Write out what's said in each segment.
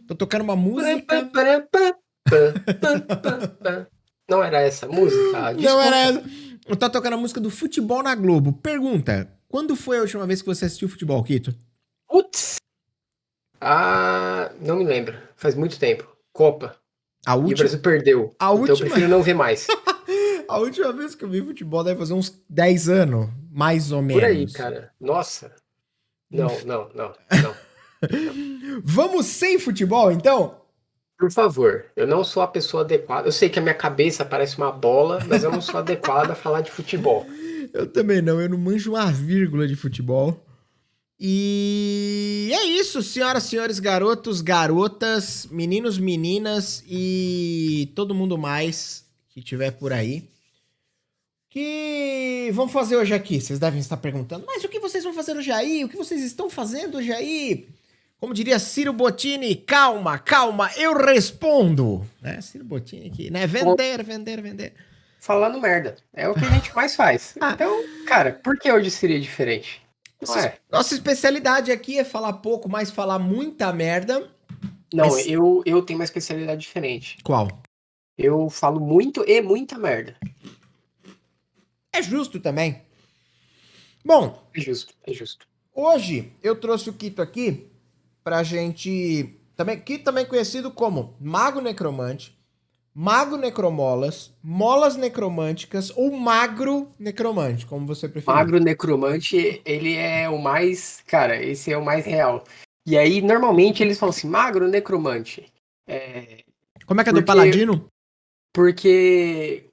Tô tocando uma música. Não era essa a música? Não era essa. Eu tô tocando a música do futebol na Globo. Pergunta: quando foi a última vez que você assistiu futebol, Quito? Putz! Ah, não me lembro. Faz muito tempo. Copa. A E o última. Brasil perdeu. A Então eu última. prefiro não ver mais. A última vez que eu vi futebol deve fazer uns 10 anos, mais ou menos. Por aí, cara. Nossa. Não. Vamos sem futebol, então? Por favor, eu não sou a pessoa adequada. Eu sei que a minha cabeça parece uma bola, mas eu não sou adequada a falar de futebol. Eu também não, eu não manjo uma vírgula de futebol. E é isso, senhoras, senhores, garotos, garotas, meninos, meninas e todo mundo mais que tiver por aí. Que vamos fazer hoje aqui? Vocês devem estar perguntando, mas o que vocês vão fazer hoje aí? O que vocês estão fazendo hoje aí? Como diria Ciro Bottini, calma, calma, eu respondo. Né? Ciro Bottini aqui, né? Vender. Falando merda. É o que a gente mais faz. Então, cara, por que hoje seria diferente? Não é? Nossa especialidade aqui é falar pouco, mas falar muita merda. Não, Mas- eu tenho uma especialidade diferente. Qual? Eu falo muito e muita merda. É justo também. Bom, É justo, é justo. hoje eu trouxe o Quito aqui pra gente. Quito também conhecido como Mago Necromante, Mago Necromolas, Molas Necromânticas ou Magro Necromante, como você preferir. Magro Necromante, ele é o mais. Cara, esse é o mais real. E aí, normalmente, eles falam assim: Magro Necromante. Como é que é do Porque- Paladino? Porque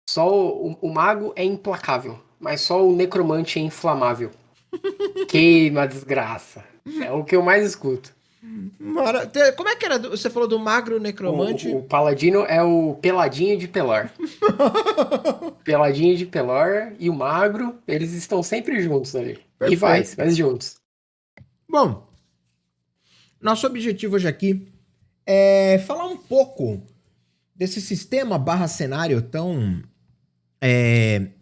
só o mago é implacável, mas só o necromante é inflamável. Queima, desgraça. É o que eu mais escuto. Como é que era? Você falou do Magro Necromante? O paladino é o peladinho de Pelor. Peladinho de Pelor e o magro, eles estão sempre juntos ali. Rivais, mas juntos. Bom, nosso objetivo hoje aqui é falar um pouco desse sistema barra cenário tão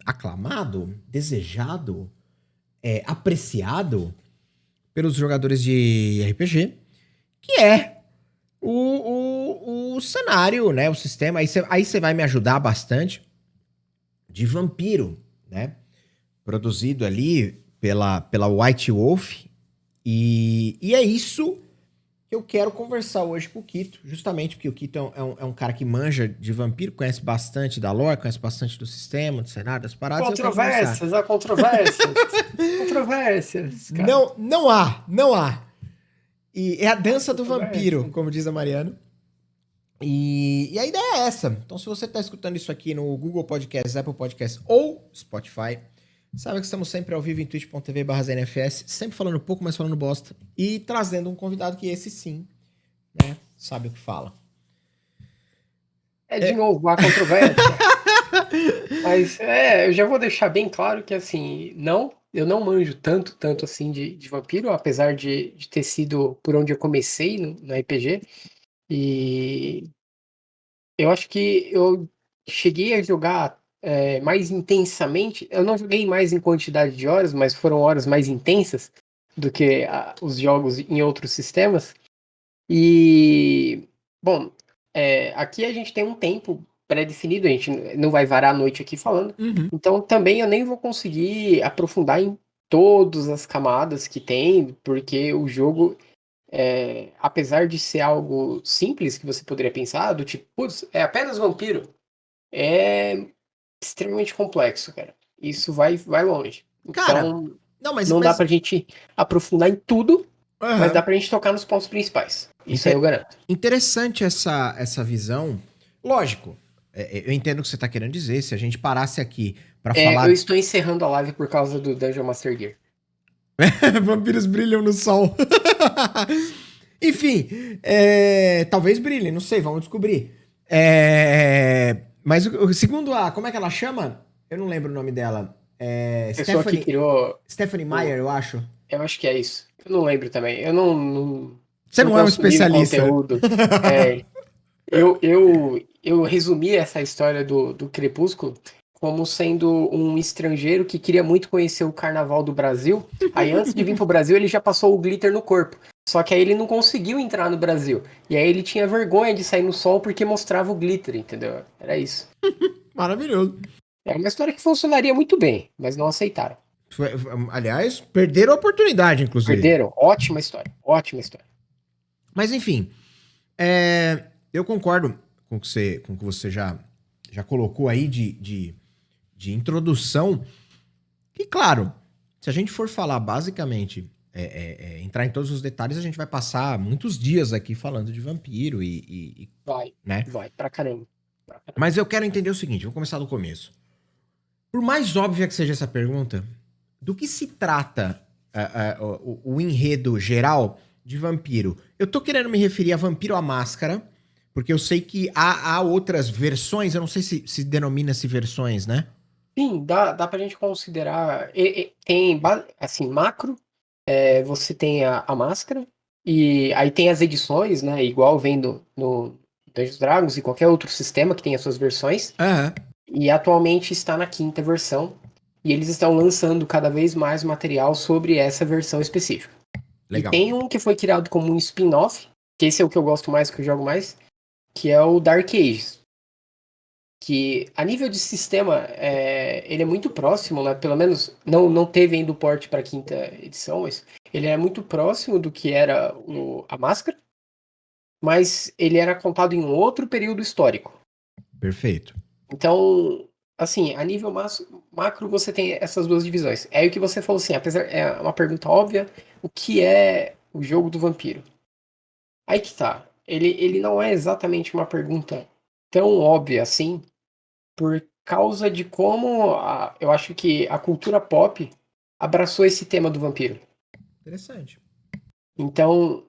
aclamado, desejado, apreciado pelos jogadores de RPG, que é o cenário, né? O sistema. Aí você vai me ajudar bastante de Vampiro, né? Produzido ali pela White Wolf. E é isso que eu quero conversar hoje com o Quito, justamente porque o Quito é um cara que manja de Vampiro, conhece bastante da lore, conhece bastante do sistema, do cenário, das paradas. Controvérsias, há controvérsias. Controvérsias. Cara. Não há. E é a dança do vampiro, como diz a Mariana. E a ideia é essa. Então, se você está escutando isso aqui no Google Podcasts, Apple Podcasts ou Spotify, sabe que estamos sempre ao vivo em twitch.tv/ZNFS, sempre falando pouco, mas falando bosta. E trazendo um convidado que esse sim, né, sabe o que fala. De novo, há controvérsia. Mas eu já vou deixar bem claro que assim, eu não manjo tanto assim de vampiro, apesar de ter sido por onde eu comecei no RPG. E eu acho que eu cheguei a jogar mais intensamente. Eu não joguei mais em quantidade de horas, mas foram horas mais intensas do que os jogos em outros sistemas. E, bom, aqui a gente tem um tempo pré-definido, a gente não vai varar a noite aqui falando. Uhum. Então também eu nem vou conseguir aprofundar em todas as camadas que tem, porque o jogo, apesar de ser algo simples que você poderia pensar, do tipo, putz, é apenas vampiro, é extremamente complexo, cara. Isso vai longe. Cara, Então não não dá pra gente aprofundar em tudo, Aham. mas dá pra gente tocar nos pontos principais. Isso aí eu garanto. Interessante essa visão. Lógico, eu entendo o que você tá querendo dizer. Se a gente parasse aqui pra falar... Eu estou encerrando a live por causa do Dungeon Master Gear. Vampiros brilham no sol. Enfim, talvez brilhem, não sei, vamos descobrir. Mas segundo como é que ela chama? Eu não lembro o nome dela. Pessoa que criou... Stephanie Meyer, eu acho. Eu acho que é isso. Eu não lembro também. Eu não Você não é um consumi especialista. Conteúdo. Eu resumi essa história do Crepúsculo como sendo um estrangeiro que queria muito conhecer o carnaval do Brasil. Aí antes de vir pro Brasil, ele já passou o glitter no corpo. Só que aí ele não conseguiu entrar no Brasil. E aí ele tinha vergonha de sair no sol porque mostrava o glitter, entendeu? Era isso. Maravilhoso. É uma história que funcionaria muito bem, mas não aceitaram. Aliás, perderam a oportunidade, inclusive. Perderam. Ótima história. Ótima história. Mas enfim, eu concordo com o que você já colocou aí de introdução. Que, claro, se a gente for falar basicamente, entrar em todos os detalhes, a gente vai passar muitos dias aqui falando de vampiro Vai, né? vai, pra caramba. Mas eu quero entender o seguinte, vou começar do começo. Por mais óbvia que seja essa pergunta, do que se trata o enredo geral de vampiro? Eu tô querendo me referir a Vampiro à Máscara, porque eu sei que há outras versões, eu não sei se denomina-se versões, né? Sim, dá pra gente considerar. Assim, macro, você tem a máscara, e aí tem as edições, né? Igual vendo no Dungeons Dragons e qualquer outro sistema que tem as suas versões. Aham. E atualmente está na quinta versão. E eles estão lançando cada vez mais material sobre essa versão específica. E Legal. tem um que foi criado como um spin-off, que esse é o que eu gosto mais, que eu jogo mais, que é o Dark Ages. Que a nível de sistema, ele é muito próximo, né? Pelo menos não teve ainda o port para a quinta edição, mas ele é muito próximo do que era a Máscara, mas ele era contado em um outro período histórico. Perfeito. Então, assim, a nível macro você tem essas duas divisões. É o que você falou assim, apesar é uma pergunta óbvia, o que é o jogo do vampiro? Aí que tá. Ele não é exatamente uma pergunta tão óbvia assim, por causa de como eu acho que a cultura pop abraçou esse tema do vampiro. Interessante. Então,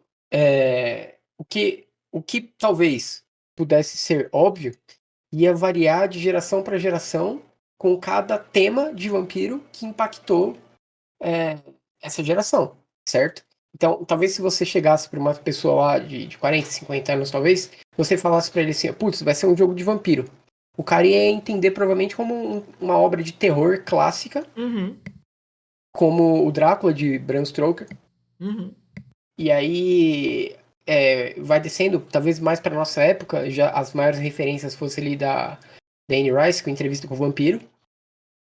o que talvez pudesse ser óbvio ia variar de geração para geração com cada tema de vampiro que impactou essa geração, certo? Então, talvez se você chegasse para uma pessoa lá de 40, 50 anos, talvez, você falasse para ele assim, putz, vai ser um jogo de vampiro. O cara ia entender provavelmente como uma obra de terror clássica, Uhum. como o Drácula de Bram Stoker. Uhum. E aí vai descendo, talvez mais para nossa época, já as maiores referências fossem ali da Anne Rice, com entrevista com o vampiro.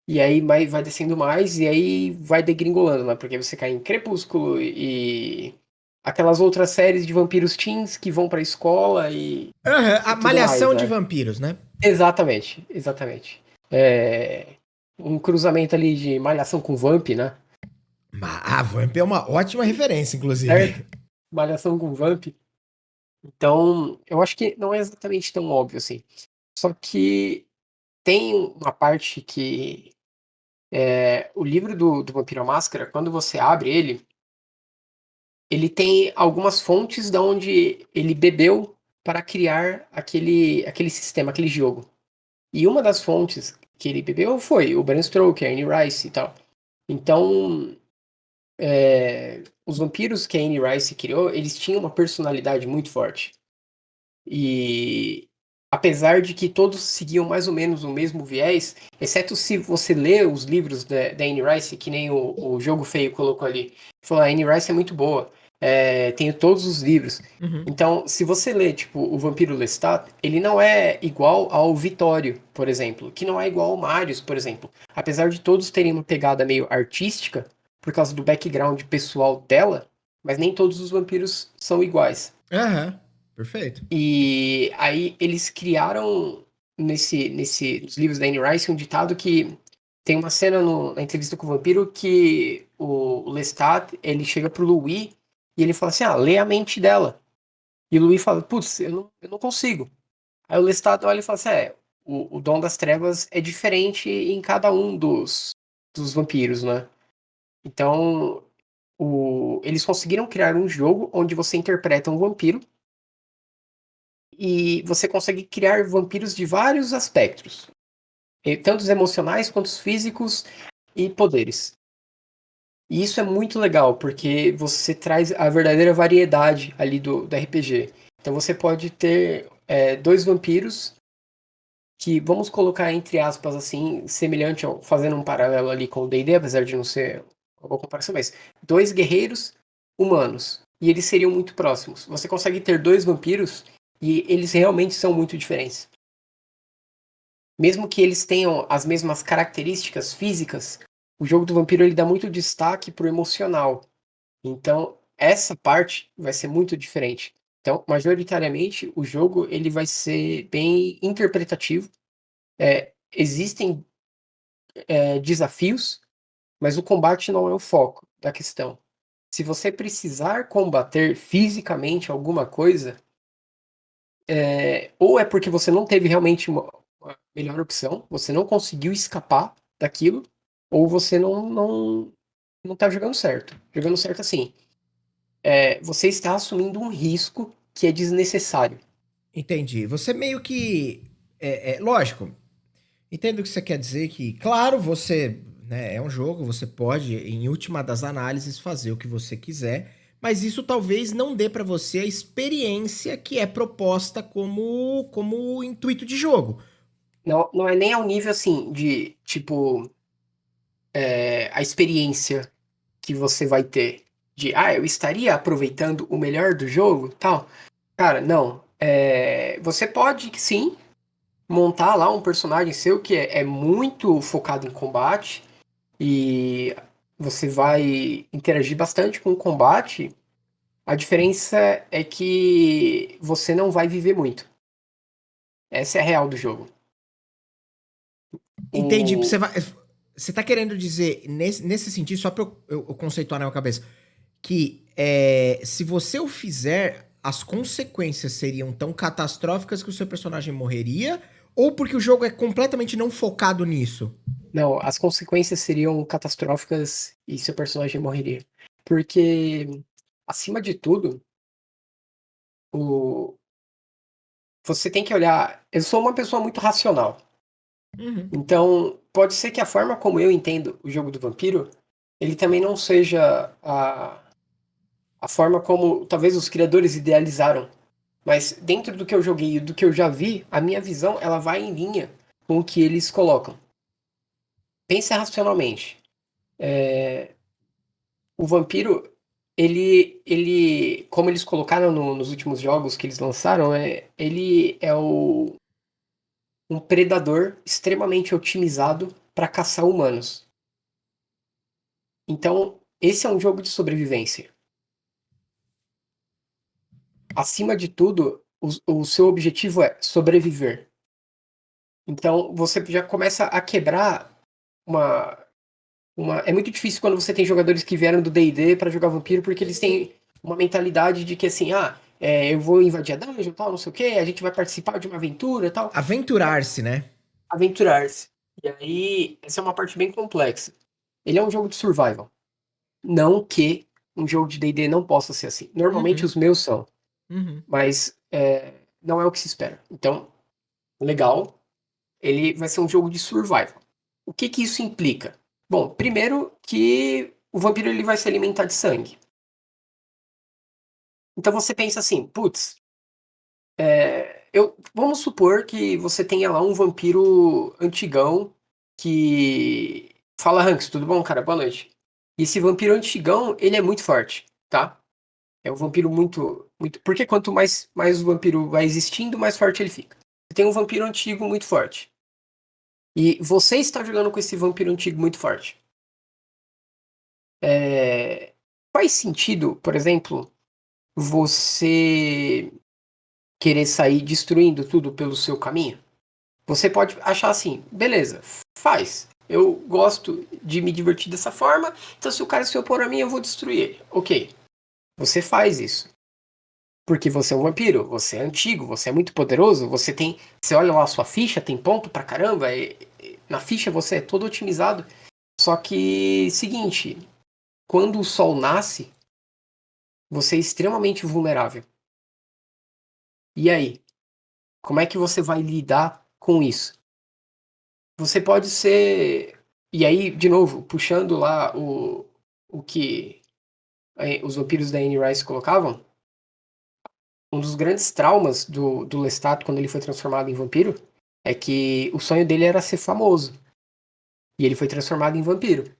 E aí vai descendo mais, e aí vai degringolando, né? Porque você cai em Crepúsculo e aquelas outras séries de vampiros teens que vão pra escola Aham, e a tudo mais, malhação de né? vampiros, né? Exatamente, exatamente. Um cruzamento ali de Malhação com Vamp, né? A Vamp é uma ótima referência, Certo? inclusive. Malhação com Vamp. Então, eu acho que não é exatamente tão óbvio assim. Só que tem uma parte que o livro do Vampiro à Máscara, quando você abre ele tem algumas fontes da onde ele bebeu para criar aquele sistema, aquele jogo. E uma das fontes que ele bebeu foi o Bram Stoker, a Anne Rice e tal. Então, os vampiros que a Anne Rice criou, eles tinham uma personalidade muito forte. E apesar de que todos seguiam mais ou menos o mesmo viés, exceto se você lê os livros da Anne Rice, que nem o Jogo Feio colocou ali. Falou, a Anne Rice é muito boa. Tenho todos os livros. Uhum. Então, se você lê, tipo, o Vampiro Lestat, ele não é igual ao Vitório, por exemplo, que não é igual ao Marius, por exemplo. Apesar de todos terem uma pegada meio artística, por causa do background pessoal dela, mas nem todos os vampiros são iguais. Aham, perfeito. E aí eles criaram nos livros da Anne Rice um ditado que tem uma cena na entrevista com o vampiro que o Lestat, ele chega pro Louis e ele fala assim, lê a mente dela. E o Louis fala, putz, eu não consigo. Aí o Lestat olha e fala assim, o dom das trevas é diferente em cada um dos vampiros, né? Então, eles conseguiram criar um jogo onde você interpreta um vampiro e você consegue criar vampiros de vários aspectos, tanto os emocionais quanto os físicos e poderes. E isso é muito legal, porque você traz a verdadeira variedade ali do RPG. Então você pode ter dois vampiros que, vamos colocar entre aspas assim, semelhante ao, fazendo um paralelo ali com o D&D, apesar de não ser uma boa comparação, mas 2 guerreiros humanos, e eles seriam muito próximos. Você consegue ter 2 vampiros e eles realmente são muito diferentes. Mesmo que eles tenham as mesmas características físicas, o jogo do vampiro ele dá muito destaque pro emocional. Então, essa parte vai ser muito diferente. Então, majoritariamente, o jogo ele vai ser bem interpretativo. Existem desafios, mas o combate não é o foco da questão. Se você precisar combater fisicamente alguma coisa, ou é porque você não teve realmente uma melhor opção, você não conseguiu escapar daquilo, ou você não tá jogando certo. Jogando certo assim. Você está assumindo um risco que é desnecessário. Entendi. Você meio que. Lógico, entendo o que você quer dizer que, claro, você, né, é um jogo, você pode, em última das análises, fazer o que você quiser, mas isso talvez não dê pra você a experiência que é proposta como intuito de jogo. Não, não é nem ao nível assim de, tipo, a experiência que você vai ter. De, eu estaria aproveitando o melhor do jogo, tal. Cara, não. Você pode, sim, montar lá um personagem seu que é muito focado em combate e você vai interagir bastante com o combate. A diferença é que você não vai viver muito. Essa é a real do jogo. Entendi. O... Você tá querendo dizer, nesse sentido, só pra eu conceituar na minha cabeça, que se você o fizer, as consequências seriam tão catastróficas que o seu personagem morreria, ou porque o jogo é completamente não focado nisso? Não, as consequências seriam catastróficas e seu personagem morreria. Porque, acima de tudo, o... você tem que olhar. Eu sou uma pessoa muito racional. Uhum. Então, pode ser que a forma como eu entendo o jogo do vampiro, ele também não seja a forma como talvez os criadores idealizaram. Mas dentro do que eu joguei e do que eu já vi, a minha visão ela vai em linha com o que eles colocam. Pensa racionalmente. O vampiro, como eles colocaram nos últimos jogos que eles lançaram, ele é um predador extremamente otimizado para caçar humanos. Então, esse é um jogo de sobrevivência. Acima de tudo, o seu objetivo é sobreviver. Então, você já começa a quebrar uma, é muito difícil quando você tem jogadores que vieram do D&D para jogar vampiro, porque eles têm uma mentalidade de que assim, eu vou invadir a dungeon, tal, não sei o quê, a gente vai participar de uma aventura, tal. Aventurar-se, né? Aventurar-se. E aí, essa é uma parte bem complexa. Ele é um jogo de survival. Não que um jogo de D&D não possa ser assim. Normalmente Uhum, os meus são, uhum. mas não é o que se espera. Então, legal, ele vai ser um jogo de survival. O que que isso implica? Bom, primeiro que o vampiro ele vai se alimentar de sangue. Então você pensa assim, putz, vamos supor que você tenha lá um vampiro antigão que fala, Hanks, tudo bom, cara? Boa noite. E esse vampiro antigão, ele é muito forte, tá? É um vampiro muito, muito. Porque quanto mais o vampiro vai existindo, mais forte ele fica. Você tem um vampiro antigo muito forte. E você está jogando com esse vampiro antigo muito forte. Faz sentido, por exemplo, você querer sair destruindo tudo pelo seu caminho? Você pode achar assim, beleza, faz. Eu gosto de me divertir dessa forma, então se o cara se opor a mim, eu vou destruir ele. Ok, você faz isso. Porque você é um vampiro, você é antigo, você é muito poderoso, você tem. Você olha lá a sua ficha, tem ponto pra caramba, na ficha você é todo otimizado. Só que, seguinte, quando o sol nasce, você é extremamente vulnerável. E aí? Como é que você vai lidar com isso? Você pode ser. E aí, de novo, puxando lá o que os vampiros da Anne Rice colocavam, um dos grandes traumas do Lestat quando ele foi transformado em vampiro é que o sonho dele era ser famoso. E ele foi transformado em vampiro.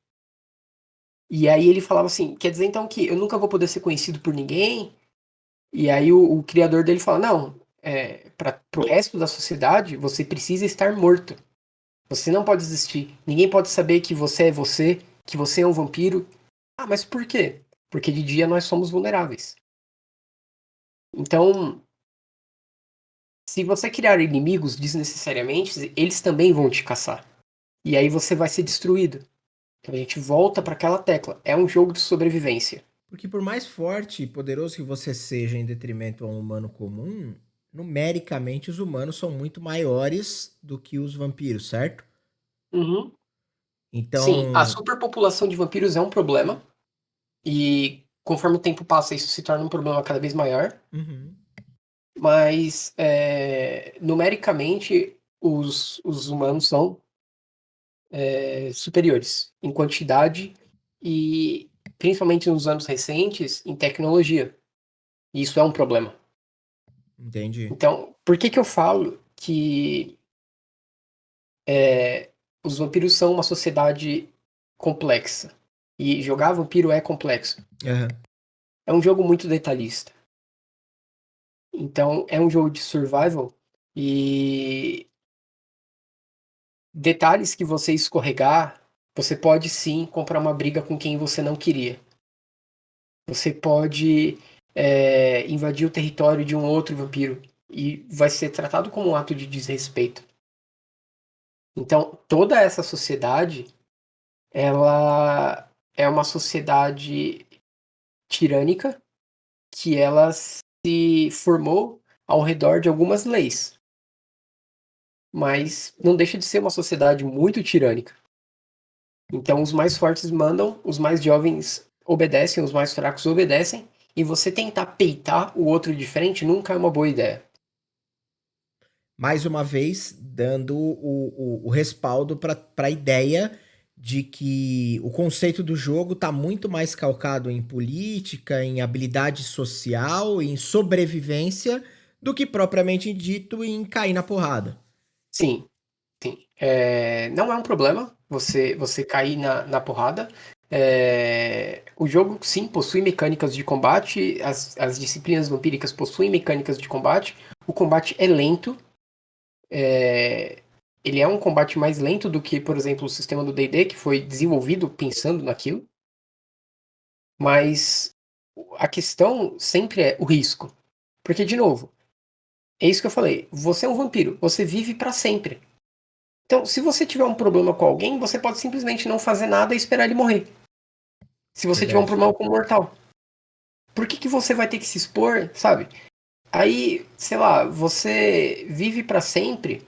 E aí ele falava assim, quer dizer então que eu nunca vou poder ser conhecido por ninguém? E aí o criador dele fala, não, para o resto da sociedade, você precisa estar morto. Você não pode existir. Ninguém pode saber que você, que você é um vampiro. Ah, mas por quê? Porque de dia nós somos vulneráveis. Então, se você criar inimigos desnecessariamente, eles também vão te caçar. E aí você vai ser destruído. Então a gente volta para aquela tecla. É um jogo de sobrevivência. Porque por mais forte e poderoso que você seja em detrimento a um humano comum, numericamente os humanos são muito maiores do que os vampiros, certo? Uhum. Sim, a Então, superpopulação de vampiros é um problema. E conforme o tempo passa, isso se torna um problema cada vez maior. uhum, Mas, numericamente, os humanos são superiores em quantidade e, principalmente nos anos recentes, em tecnologia. E isso é um problema. entendi. Então, por que que eu falo que os vampiros são uma sociedade complexa? E jogar vampiro é complexo. Aham. É um jogo muito detalhista. Então, é um jogo de survival e detalhes que você escorregar, você pode sim comprar uma briga com quem você não queria. Você pode invadir o território de um outro vampiro e vai ser tratado como um ato de desrespeito. Então, toda essa sociedade, ela é uma sociedade tirânica que ela se formou ao redor de algumas leis, mas não deixa de ser uma sociedade muito tirânica. Então, os mais fortes mandam, os mais jovens obedecem, os mais fracos obedecem, e você tentar peitar o outro de frente nunca é uma boa ideia. Mais uma vez, dando o respaldo para a ideia de que o conceito do jogo está muito mais calcado em política, em habilidade social, em sobrevivência, do que propriamente dito em cair na porrada. Sim, sim. Não é um problema você cair na porrada. O jogo, sim, possui mecânicas de combate, as disciplinas vampíricas possuem mecânicas de combate. O combate é lento, ele é um combate mais lento do que, por exemplo, o sistema do D&D, que foi desenvolvido pensando naquilo. Mas a questão sempre é o risco. Porque, de novo, é isso que eu falei. Você é um vampiro. Você vive para sempre. Então, se você tiver um problema com alguém, você pode simplesmente não fazer nada e esperar ele morrer. Se você tiver um Verdade. problema com um mortal. Por que que você vai ter que se expor, sabe? Aí, sei lá, você vive para sempre.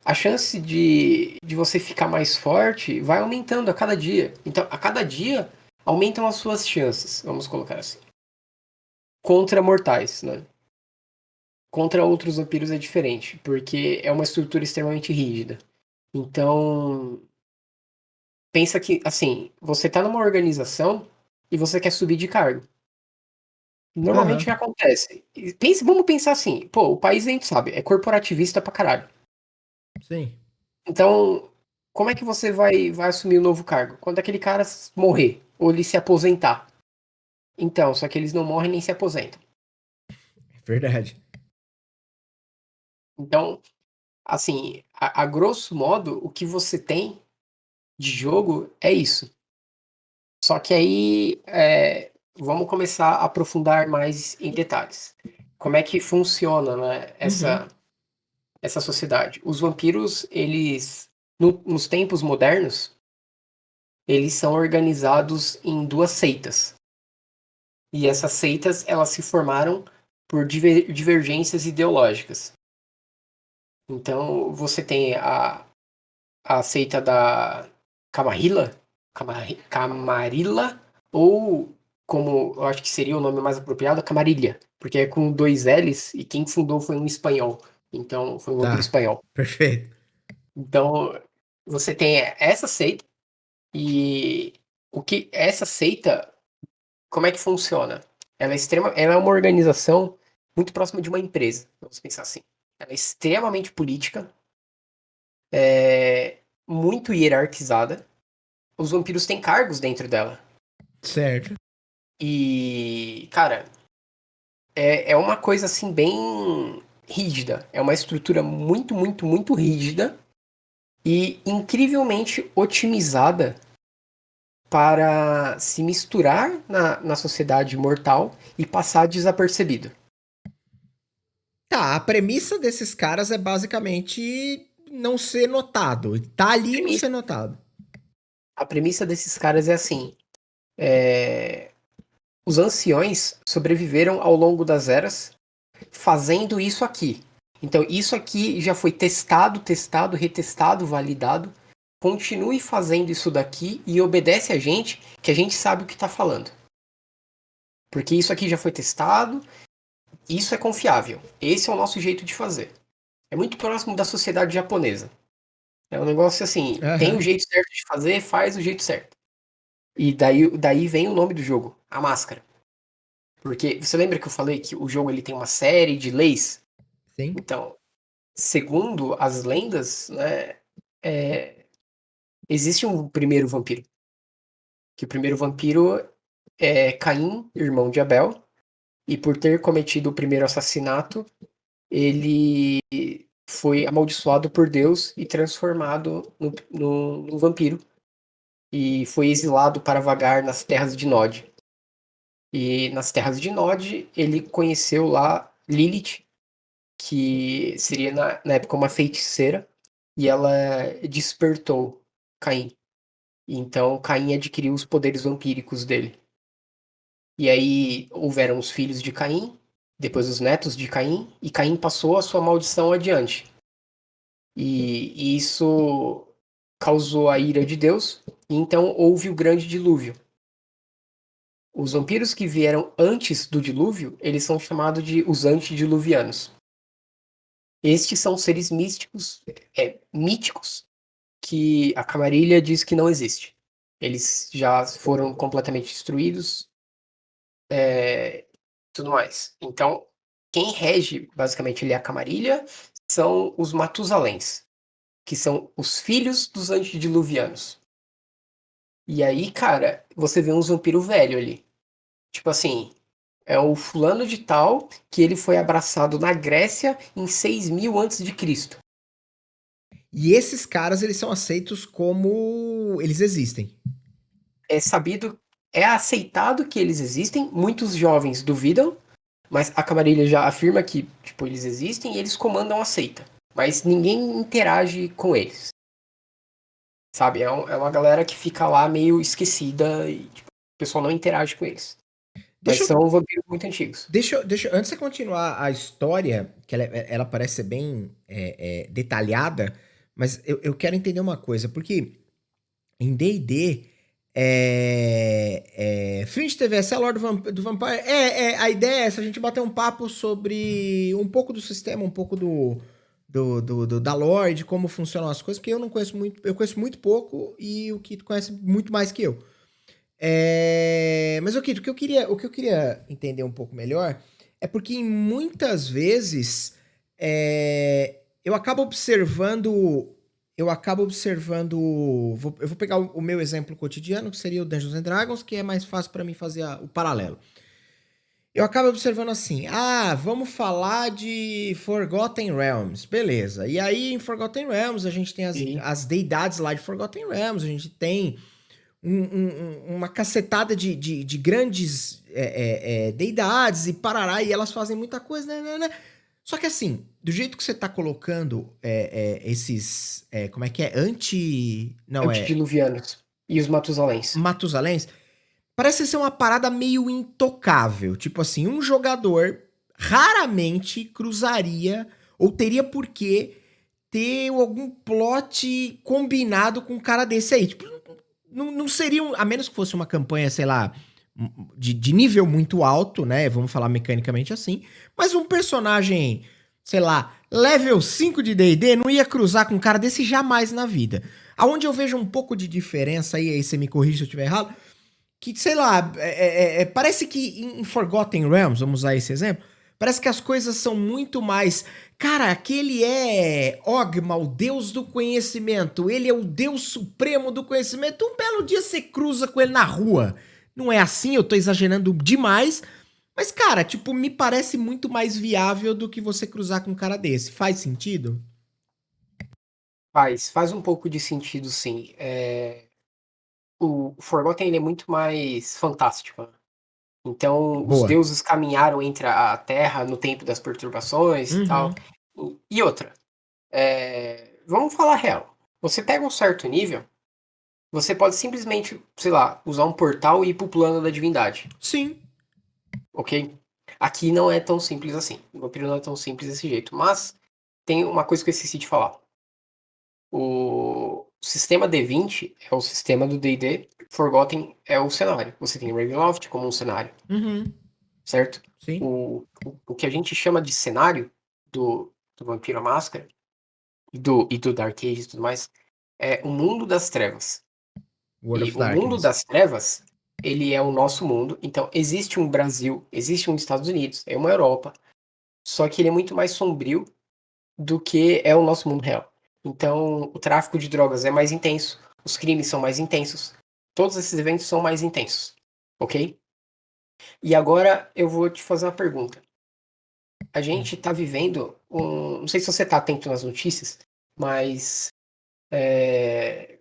A chance de você ficar mais forte vai aumentando a cada dia. Então, a cada dia, aumentam as suas chances, vamos colocar assim. Contra mortais, né? Contra outros vampiros é diferente, porque é uma estrutura extremamente rígida. Então, pensa que, assim, você tá numa organização e você quer subir de cargo. Normalmente o que Aham, acontece? Vamos pensar assim, pô, o país a gente sabe, é corporativista pra caralho. sim. Então, como é que você vai assumir o novo cargo? Quando aquele cara morrer, ou ele se aposentar. Então, só que eles não morrem nem se aposentam. É verdade. Então, assim, a grosso modo, o que você tem de jogo é isso. Só que aí, vamos começar a aprofundar mais em detalhes. Como é que funciona, né, Uhum. essa sociedade? Os vampiros, eles, nos tempos modernos, eles são organizados em duas seitas. E essas seitas, elas se formaram por divergências ideológicas. Então, você tem a seita da Camarilla, Camarilla, ou como eu acho que seria o nome mais apropriado, Camarilha, porque é com dois L's e quem fundou foi um espanhol. Então, foi um vampiro Tá, espanhol. perfeito. Então, você tem essa seita e o que essa seita, como é que funciona? Ela é uma organização muito próxima de uma empresa, vamos pensar assim. Ela é extremamente política, é muito hierarquizada. Os vampiros têm cargos dentro dela. Certo. E, cara, é uma coisa assim bem rígida. É uma estrutura muito, muito, muito rígida e incrivelmente otimizada para se misturar na sociedade mortal e passar desapercebido. Tá, a premissa desses caras é basicamente não ser notado. Tá A ali e não premissa, ser notado. a premissa desses caras é assim: é, os anciões sobreviveram ao longo das eras fazendo isso aqui. Então, isso aqui já foi testado, retestado, validado. Continue fazendo isso daqui e obedece a gente, que a gente sabe o que está falando. Porque isso aqui já foi testado, isso é confiável. Esse é o nosso jeito de fazer. É muito próximo da sociedade japonesa. É um negócio assim, tem o Aham. jeito certo de fazer, faz o jeito certo. E daí vem o nome do jogo, a máscara. Porque você lembra que eu falei que o jogo ele tem uma série de leis? Sim. Então, segundo as lendas, né, é, existe um primeiro vampiro. Que o primeiro vampiro é Caim, irmão de Abel, e por ter cometido o primeiro assassinato, ele foi amaldiçoado por Deus e transformado num vampiro. E foi exilado para vagar nas terras de Nod. E nas terras de Nod, ele conheceu lá Lilith, que seria na época uma feiticeira, e ela despertou Caim. Então Caim adquiriu os poderes vampíricos dele. E aí houveram os filhos de Caim, depois os netos de Caim, e Caim passou a sua maldição adiante. E isso causou a ira de Deus, e então houve o grande dilúvio. Os vampiros que vieram antes do dilúvio, eles são chamados de os antediluvianos. Estes são seres míticos, que a Camarilha diz que não existe. Eles já foram completamente destruídos, tudo mais. Então, quem rege, basicamente, ele é a Camarilha, são os Matusaléns, que são os filhos dos antediluvianos. E aí, cara, você vê uns vampiro velho ali. Tipo assim, é o fulano de tal que ele foi abraçado na Grécia em 6000 antes de Cristo. E esses caras, eles são aceitos como eles existem. É sabido, é aceitado que eles existem, muitos jovens duvidam, mas a Camarilha já afirma que, tipo, eles existem e eles comandam a seita. Mas ninguém interage com eles. Sabe? É uma galera que fica lá meio esquecida e tipo, o pessoal não interage com eles. Mas Deixa eu, são vampiros muito antigos. antes de você continuar a história, que ela parece ser bem detalhada, mas eu quero entender uma coisa, porque em D&D, Fringe TV, essa é a lore do Vampire. A ideia é essa, a gente bater um papo sobre um pouco do sistema, um pouco da lore, de como funcionam as coisas, porque eu não conheço muito, eu conheço muito pouco e o Kito conhece muito mais que eu. Mas, Kito, o que eu queria entender um pouco melhor é porque muitas vezes eu acabo observando. Eu vou pegar o meu exemplo cotidiano, que seria o Dungeons and Dragons, que é mais fácil para mim fazer o paralelo. Eu acabo observando assim, vamos falar de Forgotten Realms, beleza. E aí em Forgotten Realms a gente tem Sim. as deidades lá de Forgotten Realms, a gente tem uma cacetada de grandes deidades e parará, e elas fazem muita coisa, né? Só que assim, do jeito que você tá colocando esses, como é que é? Não, Antediluvianos. E os Matusaléns. Matusaléns, parece ser uma parada meio intocável. Tipo assim, um jogador raramente cruzaria ou teria por que ter algum plot combinado com um cara desse aí. Tipo, não seria, a menos que fosse uma campanha, sei lá, de nível muito alto, né? Vamos falar mecanicamente assim. Mas um personagem, sei lá, level 5 de D&D não ia cruzar com um cara desse jamais na vida. Aonde eu vejo um pouco de diferença aí você me corrige se eu estiver errado, que, sei lá, parece que em Forgotten Realms, vamos usar esse exemplo, Parece que as coisas são muito mais. Cara, aquele é Ogma, o deus do conhecimento. Ele é o deus supremo do conhecimento. Um belo dia você cruza com ele na rua. Não é assim, eu tô exagerando demais. Mas, cara, tipo, me parece muito mais viável do que você cruzar com um cara desse. Faz sentido? Faz um pouco de sentido, sim. O Forgotten ele é muito mais fantástico, né? Então, os Boa. deuses caminharam entre a Terra no tempo das perturbações e tal. Uhum. E outra, vamos falar real. Você pega um certo nível, você pode simplesmente, sei lá, usar um portal e ir pro plano da divindade, Sim. ok? Aqui não é tão simples assim. O vampiro não é tão simples desse jeito. Mas tem uma coisa que eu esqueci de falar. O sistema D20 é o sistema do D&D, Forgotten é o cenário. Você tem Ravenloft como um cenário, Uhum. certo? Sim. O que a gente chama de cenário do Vampiro à Máscara e do Dark Age e tudo mais é o mundo das trevas. World E of o mundo Darkness. das trevas, ele é o nosso mundo. Então, existe um Brasil, existe um Estados Unidos, é uma Europa, só que ele é muito mais sombrio do que é o nosso mundo real. Então, o tráfico de drogas é mais intenso, os crimes são mais intensos, todos esses eventos são mais intensos, ok? E agora eu vou te fazer uma pergunta. A gente tá vivendo não sei se você tá atento nas notícias, mas é,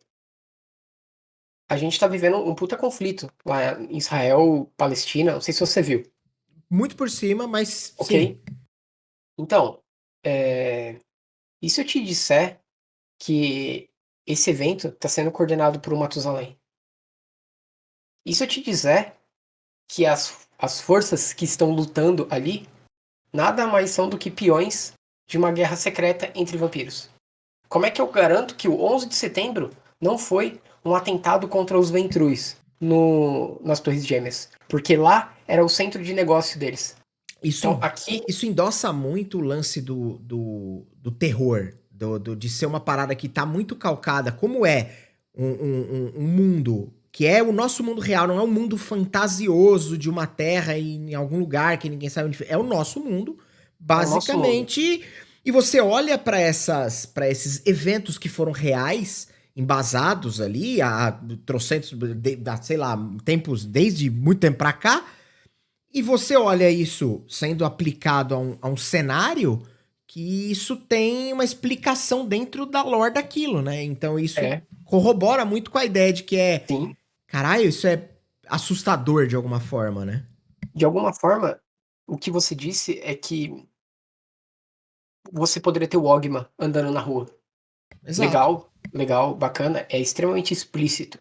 a gente tá vivendo um puta conflito lá em Israel, Palestina, não sei se você viu, Muito por cima, mas sim. ok? Então, e se eu te disser que esse evento está sendo coordenado por um Matusalém? E se eu te disser que as forças que estão lutando ali nada mais são do que peões de uma guerra secreta entre vampiros? Como é que eu garanto que o 11 de setembro não foi um atentado contra os Ventrus nas Torres Gêmeas? Porque lá era o centro de negócio deles. Isso, Então aqui, isso endossa muito o lance do terror, de ser uma parada que tá muito calcada, como é um mundo que é o nosso mundo real, não é um mundo fantasioso de uma terra em algum lugar que ninguém sabe onde. É o nosso mundo, é o nosso mundo. basicamente. E você olha para esses eventos que foram reais, embasados ali, há trocentos, sei lá, tempos, desde muito tempo pra cá. E você olha isso sendo aplicado a um cenário que isso tem uma explicação dentro da lore daquilo, né? Então isso É, corrobora muito com a ideia de que sim. caralho, isso é assustador de alguma forma, né? De alguma forma, o que você disse é que você poderia ter o Ogma andando na rua. Exato. Legal, legal, bacana, é extremamente explícito.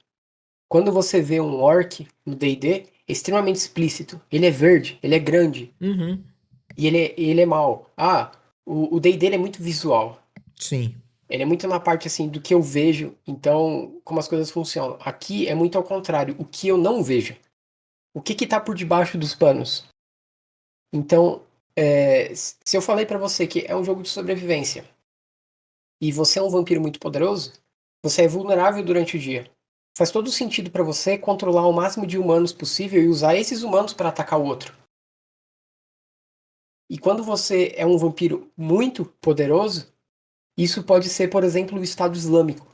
Quando você vê um orc no D&D, é extremamente explícito. Ele é verde, ele é grande, Uhum. e ele é mau. Ah, o D&D ele é muito visual. Sim. Ele é muito na parte assim do que eu vejo, então como as coisas funcionam. Aqui é muito ao contrário, o que eu não vejo. O que tá por debaixo dos panos? Então, se eu falei pra você que é um jogo de sobrevivência e você é um vampiro muito poderoso, você é vulnerável durante o dia. Faz todo sentido pra você controlar o máximo de humanos possível e usar esses humanos pra atacar o outro. E quando você é um vampiro muito poderoso, isso pode ser, por exemplo, o Estado Islâmico.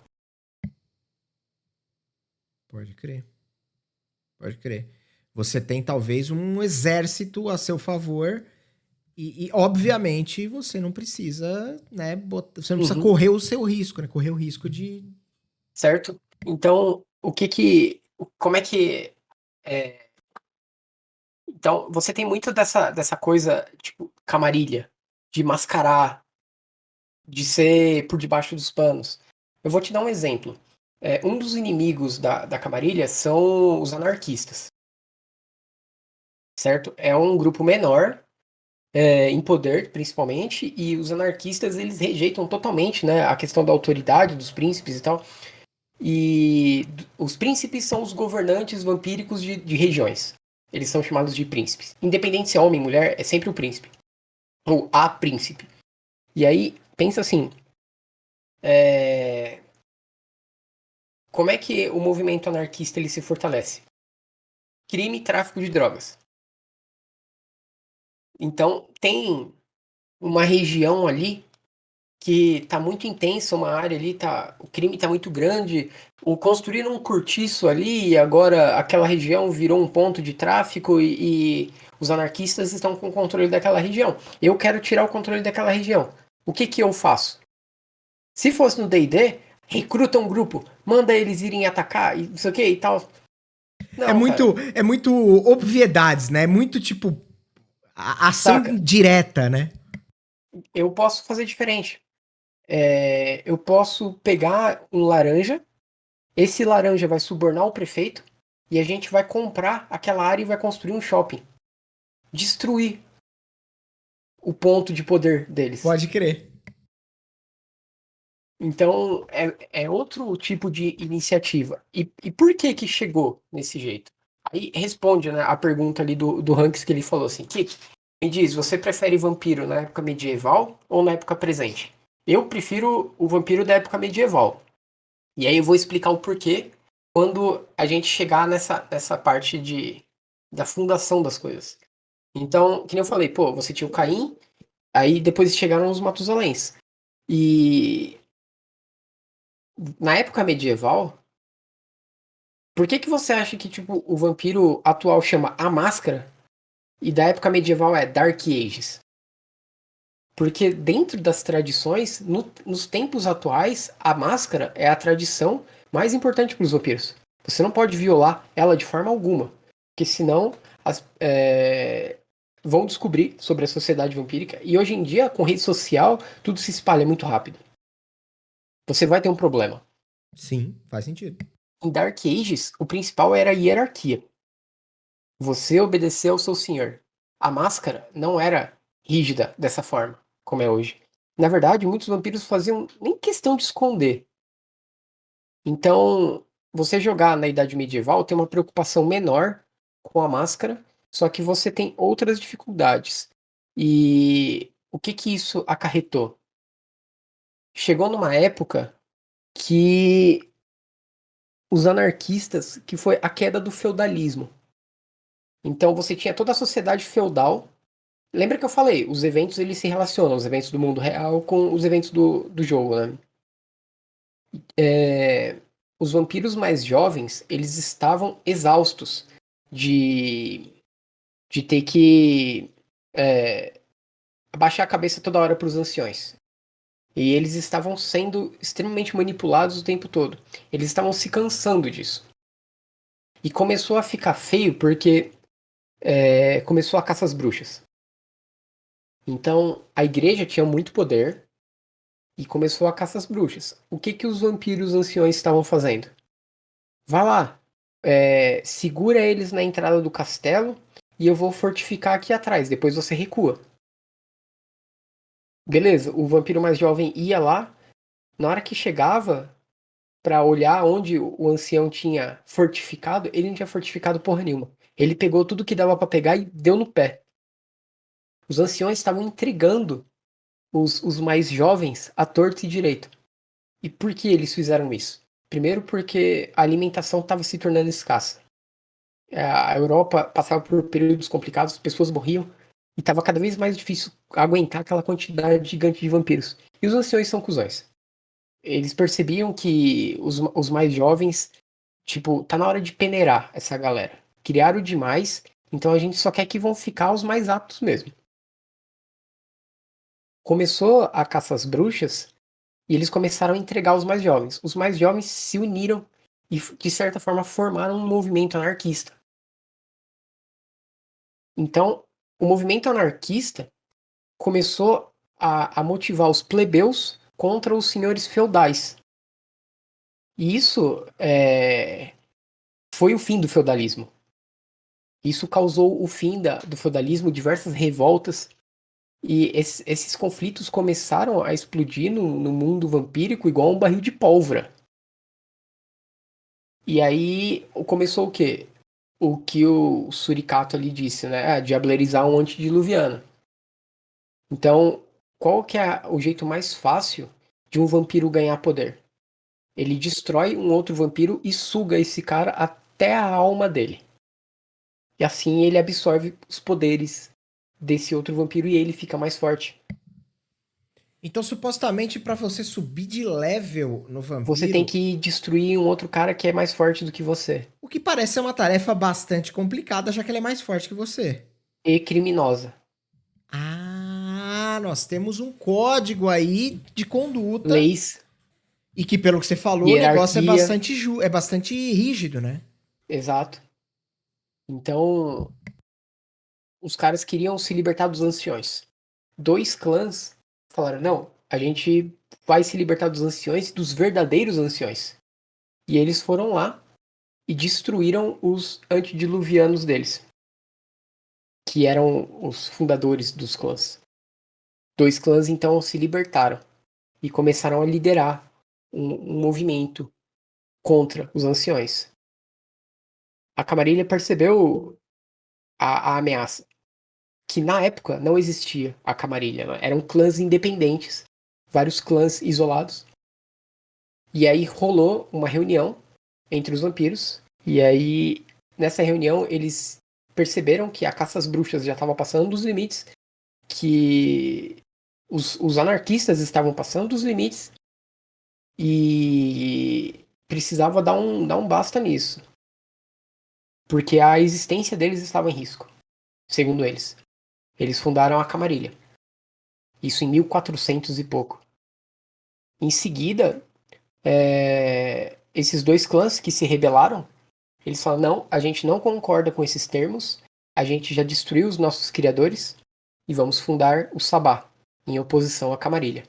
Pode crer. Pode crer. Você tem talvez um exército a seu favor obviamente você não precisa, né, você não precisa Uhum, correr o seu risco, né? Correr o risco de. certo? Então, como é que é, então você tem muito dessa coisa tipo camarilha, de mascarar, de ser por debaixo dos panos. Eu vou te dar um exemplo. Um dos inimigos da camarilha são os anarquistas, certo? É um grupo menor, em poder, principalmente, e os anarquistas eles rejeitam totalmente, né, a questão da autoridade dos príncipes e tal. E os príncipes são os governantes vampíricos de regiões. Eles são chamados de príncipes. Independente se é homem ou mulher, é sempre o príncipe. Ou a príncipe. E aí, pensa assim: é, como é que o movimento anarquista ele se fortalece? Crime e tráfico de drogas. Então, tem uma região ali que tá muito intensa, uma área ali, o crime tá muito grande, o construíram um cortiço ali e agora aquela região virou um ponto de tráfico e os anarquistas estão com o controle daquela região. Eu quero tirar o controle daquela região. O que que eu faço? Se fosse no D&D, recruta um grupo, manda eles irem atacar e não sei o que e tal. Não, cara, É muito obviedades, né? É muito tipo ação saca? direta, né? Eu posso fazer diferente. Eu posso pegar um laranja. Esse laranja vai subornar o prefeito e a gente vai comprar aquela área e vai construir um shopping. Destruir o ponto de poder deles. Pode crer. Então, é outro tipo de iniciativa. E por que que chegou nesse jeito? Aí responde, né, a pergunta ali do Hanks que ele falou assim, Kik, me diz, você prefere vampiro na época medieval ou na época presente? Eu prefiro o vampiro da época medieval. E aí eu vou explicar o porquê quando a gente chegar nessa parte da fundação das coisas. Então, que nem eu falei, pô, você tinha o Caim, aí depois chegaram os Matusaléns. E na época medieval, por que que você acha que tipo o vampiro atual chama A Máscara e da época medieval é Dark Ages? Porque dentro das tradições, nos tempos atuais, a máscara é a tradição mais importante para os vampiros. Você não pode violar ela de forma alguma, porque senão vão descobrir sobre a sociedade vampírica. E hoje em dia, com rede social, tudo se espalha muito rápido. Você vai ter um problema. Sim, faz sentido. Em Dark Ages, o principal era a hierarquia. Você obedecer ao seu senhor. A máscara não era rígida dessa forma, como é hoje. Na verdade, muitos vampiros faziam nem questão de esconder. Então, você jogar na Idade Medieval tem uma preocupação menor com a máscara, só que você tem outras dificuldades. E o que que isso acarretou? Chegou numa época que os anarquistas, que foi a queda do feudalismo. Então você tinha toda a sociedade feudal. Lembra que eu falei, os eventos eles se relacionam, os eventos do mundo real com os eventos do jogo, né? Os vampiros mais jovens, eles estavam exaustos de, de ter que abaixar a cabeça toda hora para os anciões. E eles estavam sendo extremamente manipulados o tempo todo. Eles estavam se cansando disso. E começou a ficar feio porque começou a caça às bruxas. Então a igreja tinha muito poder e começou a caça às bruxas. O que que os vampiros anciões estavam fazendo? Vá lá, segura eles na entrada do castelo e eu vou fortificar aqui atrás. Depois você recua. Beleza, o vampiro mais jovem ia lá. Na hora que chegava pra olhar onde o ancião tinha fortificado, ele não tinha fortificado porra nenhuma. Ele pegou tudo que dava pra pegar e deu no pé. Os anciões estavam intrigando os mais jovens à torto e direito. E por que eles fizeram isso? Primeiro porque a alimentação estava se tornando escassa. A Europa passava por períodos complicados, pessoas morriam e estava cada vez mais difícil aguentar aquela quantidade gigante de vampiros. E os anciões são cuzões. Eles percebiam que os mais jovens, tipo, tá na hora de peneirar essa galera. Criaram demais, então a gente só quer que vão ficar os mais aptos mesmo. Começou a caça às bruxas e eles começaram a entregar os mais jovens. Os mais jovens se uniram e, de certa forma, formaram um movimento anarquista. Então, o movimento anarquista começou a motivar os plebeus contra os senhores feudais. E isso foi o fim do feudalismo. Isso causou o fim do feudalismo, diversas revoltas. E esses conflitos começaram a explodir no mundo vampírico igual um barril de pólvora. E aí começou o quê? O que o Suricato ali disse, né? Diablerizar um antediluviano. Então, qual que é o jeito mais fácil de um vampiro ganhar poder? Ele destrói um outro vampiro e suga esse cara até a alma dele. E assim ele absorve os poderes desse outro vampiro e ele fica mais forte. Então, supostamente, pra você subir de level no Você tem vampiro, que destruir um outro cara que é mais forte do que você. o que parece ser uma tarefa bastante complicada, já que ele é mais forte que você. E criminosa. Ah, nós temos um código aí de conduta Leis, e que, pelo que você falou, o negócio hierarquia, é bastante rígido, né? exato. Então, os caras queriam se libertar dos anciões. Dois clãs falaram: não, a gente vai se libertar dos anciões, dos verdadeiros anciões. E eles foram lá e destruíram os antediluvianos deles, que eram os fundadores dos clãs. Dois clãs então se libertaram e começaram a liderar um movimento contra os anciões. A Camarilha percebeu a ameaça, que na época não existia a Camarilha, né? Eram clãs independentes, vários clãs isolados. E aí rolou uma reunião entre os vampiros, e aí nessa reunião eles perceberam que a caça às bruxas já estava passando dos limites, que os anarquistas estavam passando dos limites e precisava dar um basta nisso, porque a existência deles estava em risco, segundo eles. Eles fundaram a Camarilha, isso em 1400 e pouco. Em seguida, esses dois clãs que se rebelaram, eles falaram: não, a gente não concorda com esses termos, a gente já destruiu os nossos criadores e vamos fundar o Sabá, em oposição à Camarilha.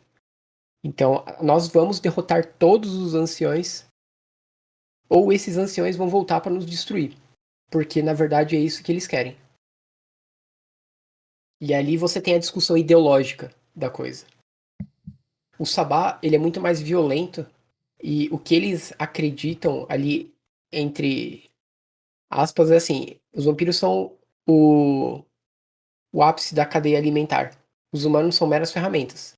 Então, nós vamos derrotar todos os anciões, ou esses anciões vão voltar para nos destruir, porque na verdade é isso que eles querem. E ali você tem a discussão ideológica da coisa. O Sabá, ele é muito mais violento e o que eles acreditam ali, entre aspas, é assim: os vampiros são o ápice da cadeia alimentar. Os humanos são meras ferramentas.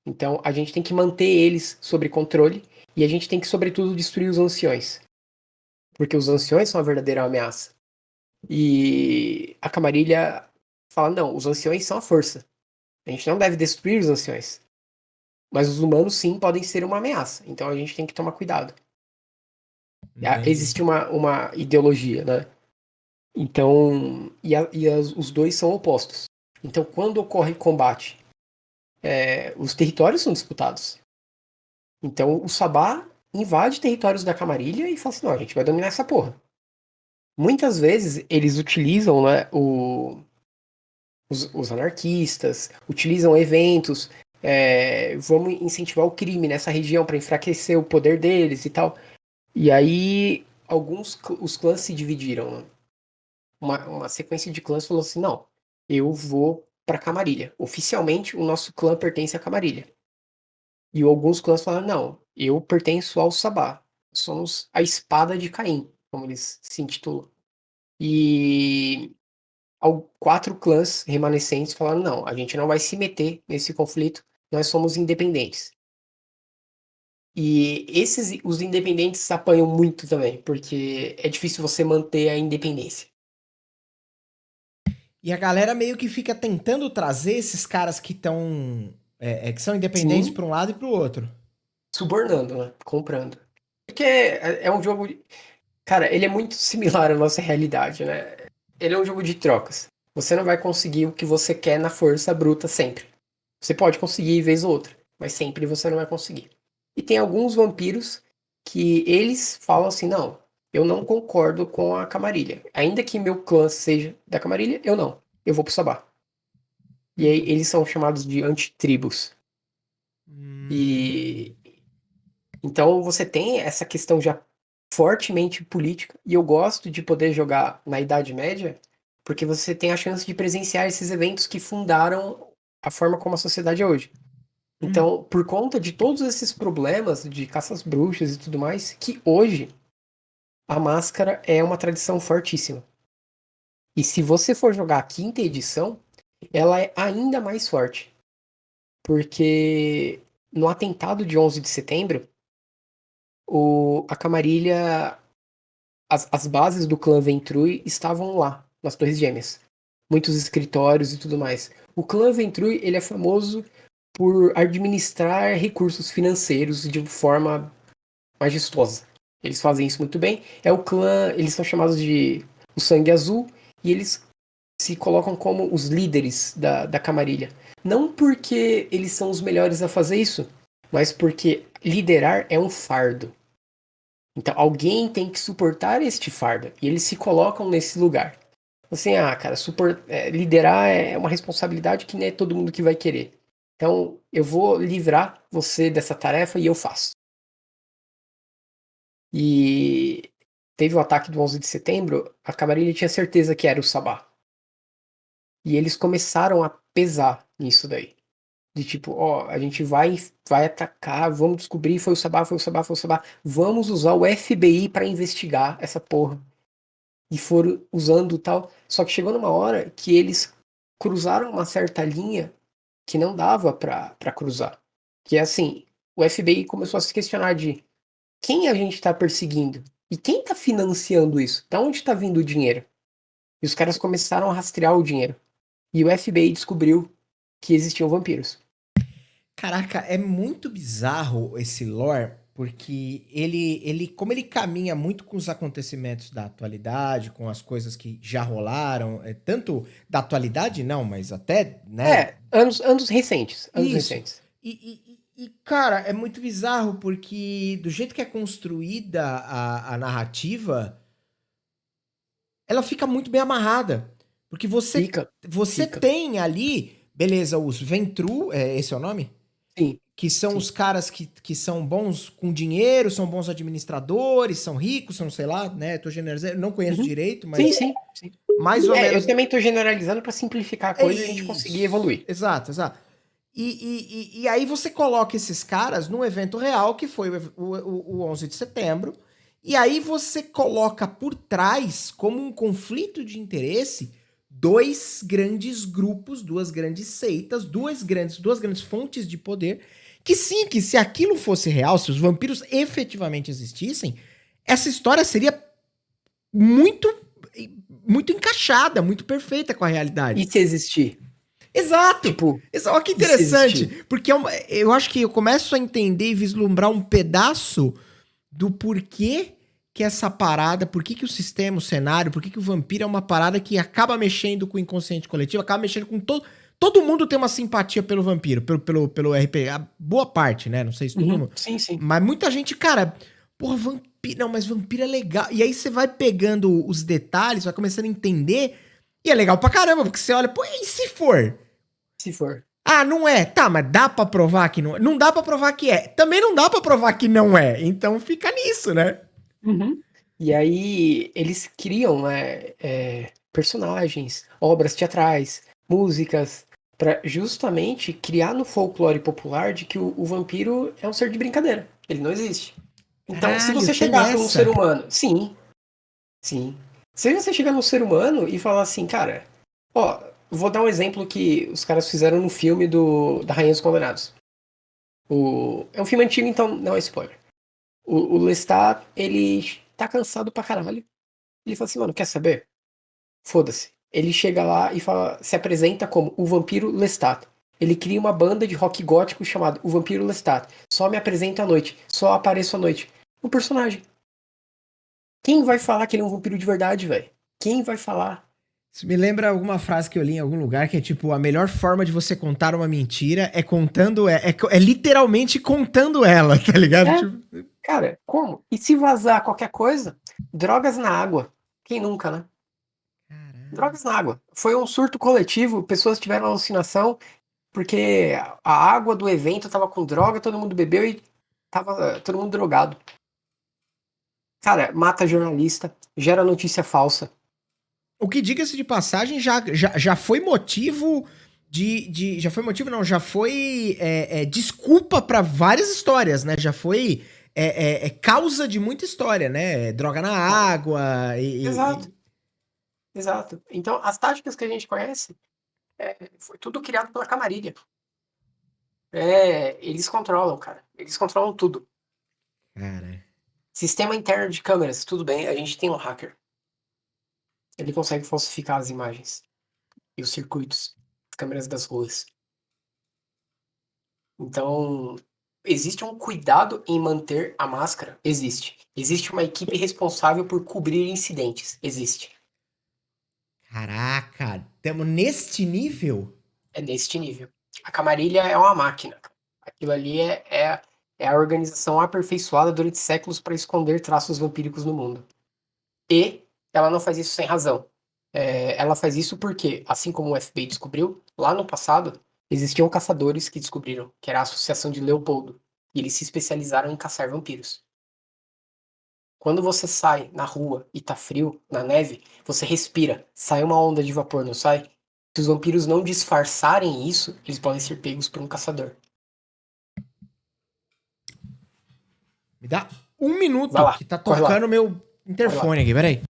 Então a gente tem que manter eles sob controle e a gente tem que, sobretudo, destruir os anciões. Porque os anciões são a verdadeira ameaça. E a Camarilha fala: não, os anciões são a força. A gente não deve destruir os anciões. Mas os humanos, sim, podem ser uma ameaça. Então a gente tem que tomar cuidado. Entendi. Existe uma ideologia, né? Então, os dois são opostos. Então, quando ocorre combate, os territórios são disputados. Então, o Sabá invade territórios da Camarilha e fala assim: não, a gente vai dominar essa porra. Muitas vezes eles utilizam, né, os anarquistas, utilizam eventos, vamos incentivar o crime nessa região para enfraquecer o poder deles e tal. E aí, os clãs se dividiram, né? Uma sequência de clãs falou assim: não, eu vou pra Camarilha. Oficialmente, o nosso clã pertence à Camarilha. E alguns clãs falaram: não, eu pertenço ao Sabá. Somos a espada de Caim, como eles se intitulam. E quatro clãs remanescentes falaram: não, a gente não vai se meter nesse conflito, nós somos independentes. E os independentes apanham muito também, porque é difícil você manter a independência. E a galera meio que fica tentando trazer esses caras que estão. Que são independentes Sim, para um lado e para o outro. subornando, né? Comprando. Porque é um jogo. Cara, ele é muito similar à nossa realidade, né? Ele é um jogo de trocas. Você não vai conseguir o que você quer na força bruta sempre. Você pode conseguir vez ou outra, mas sempre você não vai conseguir. E tem alguns vampiros que eles falam assim: não, eu não concordo com a Camarilha. Ainda que meu clã seja da Camarilha, eu não. Eu vou pro Sabá. E aí eles são chamados de antitribos. Hum. E então você tem essa questão já fortemente política, e eu gosto de poder jogar na Idade Média, porque você tem a chance de presenciar esses eventos que fundaram a forma como a sociedade é hoje. Hum. Então, por conta de todos esses problemas de caça às bruxas e tudo mais, que hoje a máscara é uma tradição fortíssima. E se você for jogar a quinta edição, ela é ainda mais forte, porque no atentado de 11 de setembro, a Camarilha, as bases do clã Ventrui estavam lá, nas Torres Gêmeas. muitos escritórios e tudo mais. O clã Ventrue, ele é famoso por administrar recursos financeiros de forma majestosa. Eles fazem isso muito bem. É o clã, eles são chamados de o Sangue Azul, e eles se colocam como os líderes da camarilha. Não porque eles são os melhores a fazer isso, mas porque liderar é um fardo. Então alguém tem que suportar este fardo, e eles se colocam nesse lugar. Assim, cara, liderar é uma responsabilidade que nem é todo mundo que vai querer. Então, eu vou livrar você dessa tarefa e eu faço. E teve o ataque do 11 de setembro, a Camarilha tinha certeza que era o Sabá. E eles começaram a pesar nisso daí. De tipo, ó, a gente vai atacar, vamos descobrir, foi o Sabá, foi o Sabá, foi o Sabá. Vamos usar o FBI pra investigar essa porra. E foram usando tal. Só que chegou numa hora que eles cruzaram uma certa linha que não dava pra cruzar. Que é assim, o FBI começou a se questionar de quem a gente tá perseguindo? E quem tá financiando isso? Da onde tá vindo o dinheiro? E os caras começaram a rastrear o dinheiro. E o FBI descobriu que existiam vampiros. Caraca, é muito bizarro esse lore, porque como ele caminha muito com os acontecimentos da atualidade, com as coisas que já rolaram, tanto da atualidade não, mas até, né? Anos recentes. Anos Isso. recentes. Cara, é muito bizarro, porque do jeito que é construída a narrativa, ela fica muito bem amarrada. Porque você Fica. tem ali, beleza, os Ventru, esse é o nome? Sim, Que são sim. os caras que são bons com dinheiro, são bons administradores, são ricos, são, sei lá, né? Tô generalizando, não conheço Uhum. direito, Sim, mas sim, sim. mais ou Eu menos. também tô generalizando pra simplificar a É coisa e a gente conseguir isso. evoluir. Exato, exato. E aí você coloca esses caras num evento real, que foi o 11 de setembro, e aí você coloca por trás, como um conflito de interesse, dois grandes grupos, duas grandes seitas, duas grandes fontes de poder, que sim, que se aquilo fosse real, se os vampiros efetivamente existissem, essa história seria muito, muito encaixada, muito perfeita com a realidade. E se existir? Exato! Tipo, Olha que e se existir? interessante, porque eu acho que eu começo a entender e vislumbrar um pedaço do porquê que essa parada, por que o sistema, o cenário, por que o vampiro é uma parada que acaba mexendo com o inconsciente coletivo, acaba mexendo com todo. Todo mundo tem uma simpatia pelo vampiro, pelo RPG. A boa parte, né? Não sei se todo Uhum. mundo. Sim, sim. Mas muita gente, cara, porra, vampiro. Não, mas vampiro é legal. E aí você vai pegando os detalhes, vai começando a entender. E é legal pra caramba, porque você olha, pô, e se for? Se for. Ah, não é. Tá, mas dá pra provar que não é? Não dá pra provar que é. Também não dá pra provar que não é. Então fica nisso, né? Uhum. E aí eles criam personagens, obras teatrais, músicas, para justamente criar no folclore popular de que o vampiro é um ser de brincadeira. Ele não existe. Então, se Caralho, você tem chegar para um ser essa. humano, sim, sim. Se você chegar num ser humano e falar assim, cara, ó, vou dar um exemplo que os caras fizeram no filme da Rainha dos Condenados. É um filme antigo, então não é spoiler. O Lestat, ele tá cansado pra caralho. Ele fala assim, mano, quer saber? Foda-se. Ele chega lá e se apresenta como o Vampiro Lestat. Ele cria uma banda de rock gótico chamado O Vampiro Lestat. Só me apresento à noite, só apareço à noite. Um personagem. Quem vai falar que ele é um vampiro de verdade, velho? Quem vai falar? Isso me lembra alguma frase que eu li em algum lugar que é tipo: a melhor forma de você contar uma mentira é contando. É literalmente contando ela, tá ligado? É, Tipo, cara, como? E se vazar qualquer coisa? Drogas na água. Quem nunca, né? caralho. Drogas na água. Foi um surto coletivo, pessoas tiveram alucinação, porque a água do evento tava com droga, todo mundo bebeu e tava todo mundo drogado. Cara, mata jornalista, gera notícia falsa. O que, diga-se de passagem, já foi motivo já foi motivo, não, já foi desculpa pra várias histórias, né? Já foi causa de muita história, né? Droga na água Exato, exato. Então, as táticas que a gente conhece, foi tudo criado pela Camarilha. Eles controlam, cara. Eles controlam tudo. Cara, Sistema interno de câmeras, tudo bem, a gente tem um hacker. Ele consegue falsificar as imagens. e os circuitos, as câmeras das ruas. Então, existe um cuidado em manter a máscara? Existe. Existe uma equipe responsável por cobrir incidentes? Existe. Caraca, estamos neste nível? É neste nível. A Camarilha é uma máquina. Aquilo ali é a organização aperfeiçoada durante séculos para esconder traços vampíricos no mundo. E ela não faz isso sem razão. Ela faz isso porque, assim como o FBI descobriu, lá no passado, existiam caçadores que descobriram, que era a Associação de Leopoldo, e eles se especializaram em caçar vampiros. Quando você sai na rua e tá frio, na neve, você respira, sai uma onda de vapor, não sai? Se os vampiros não disfarçarem isso, eles podem ser pegos por um caçador. Me dá um Vai minuto lá, que tá corre lá, tocando meu corre lá. interfone aqui, peraí.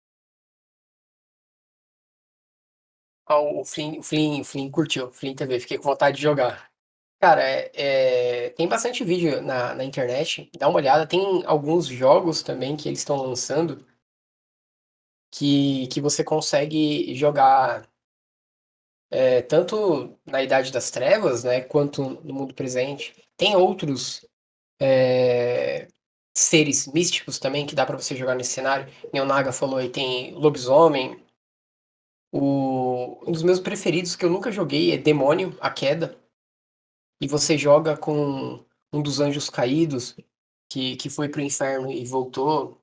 Ah, o Flynn curtiu, o Flynn TV, fiquei com vontade de jogar. Cara, tem bastante vídeo na internet, dá uma olhada. Tem alguns jogos também que eles estão lançando que você consegue jogar tanto na Idade das Trevas, né, quanto no mundo presente. Tem outros é, seres místicos também que dá pra você jogar nesse cenário. Neonaga falou aí, tem lobisomem. Um dos meus preferidos que eu nunca joguei é Demônio, a Queda. E você joga com um dos anjos caídos que foi pro inferno e voltou.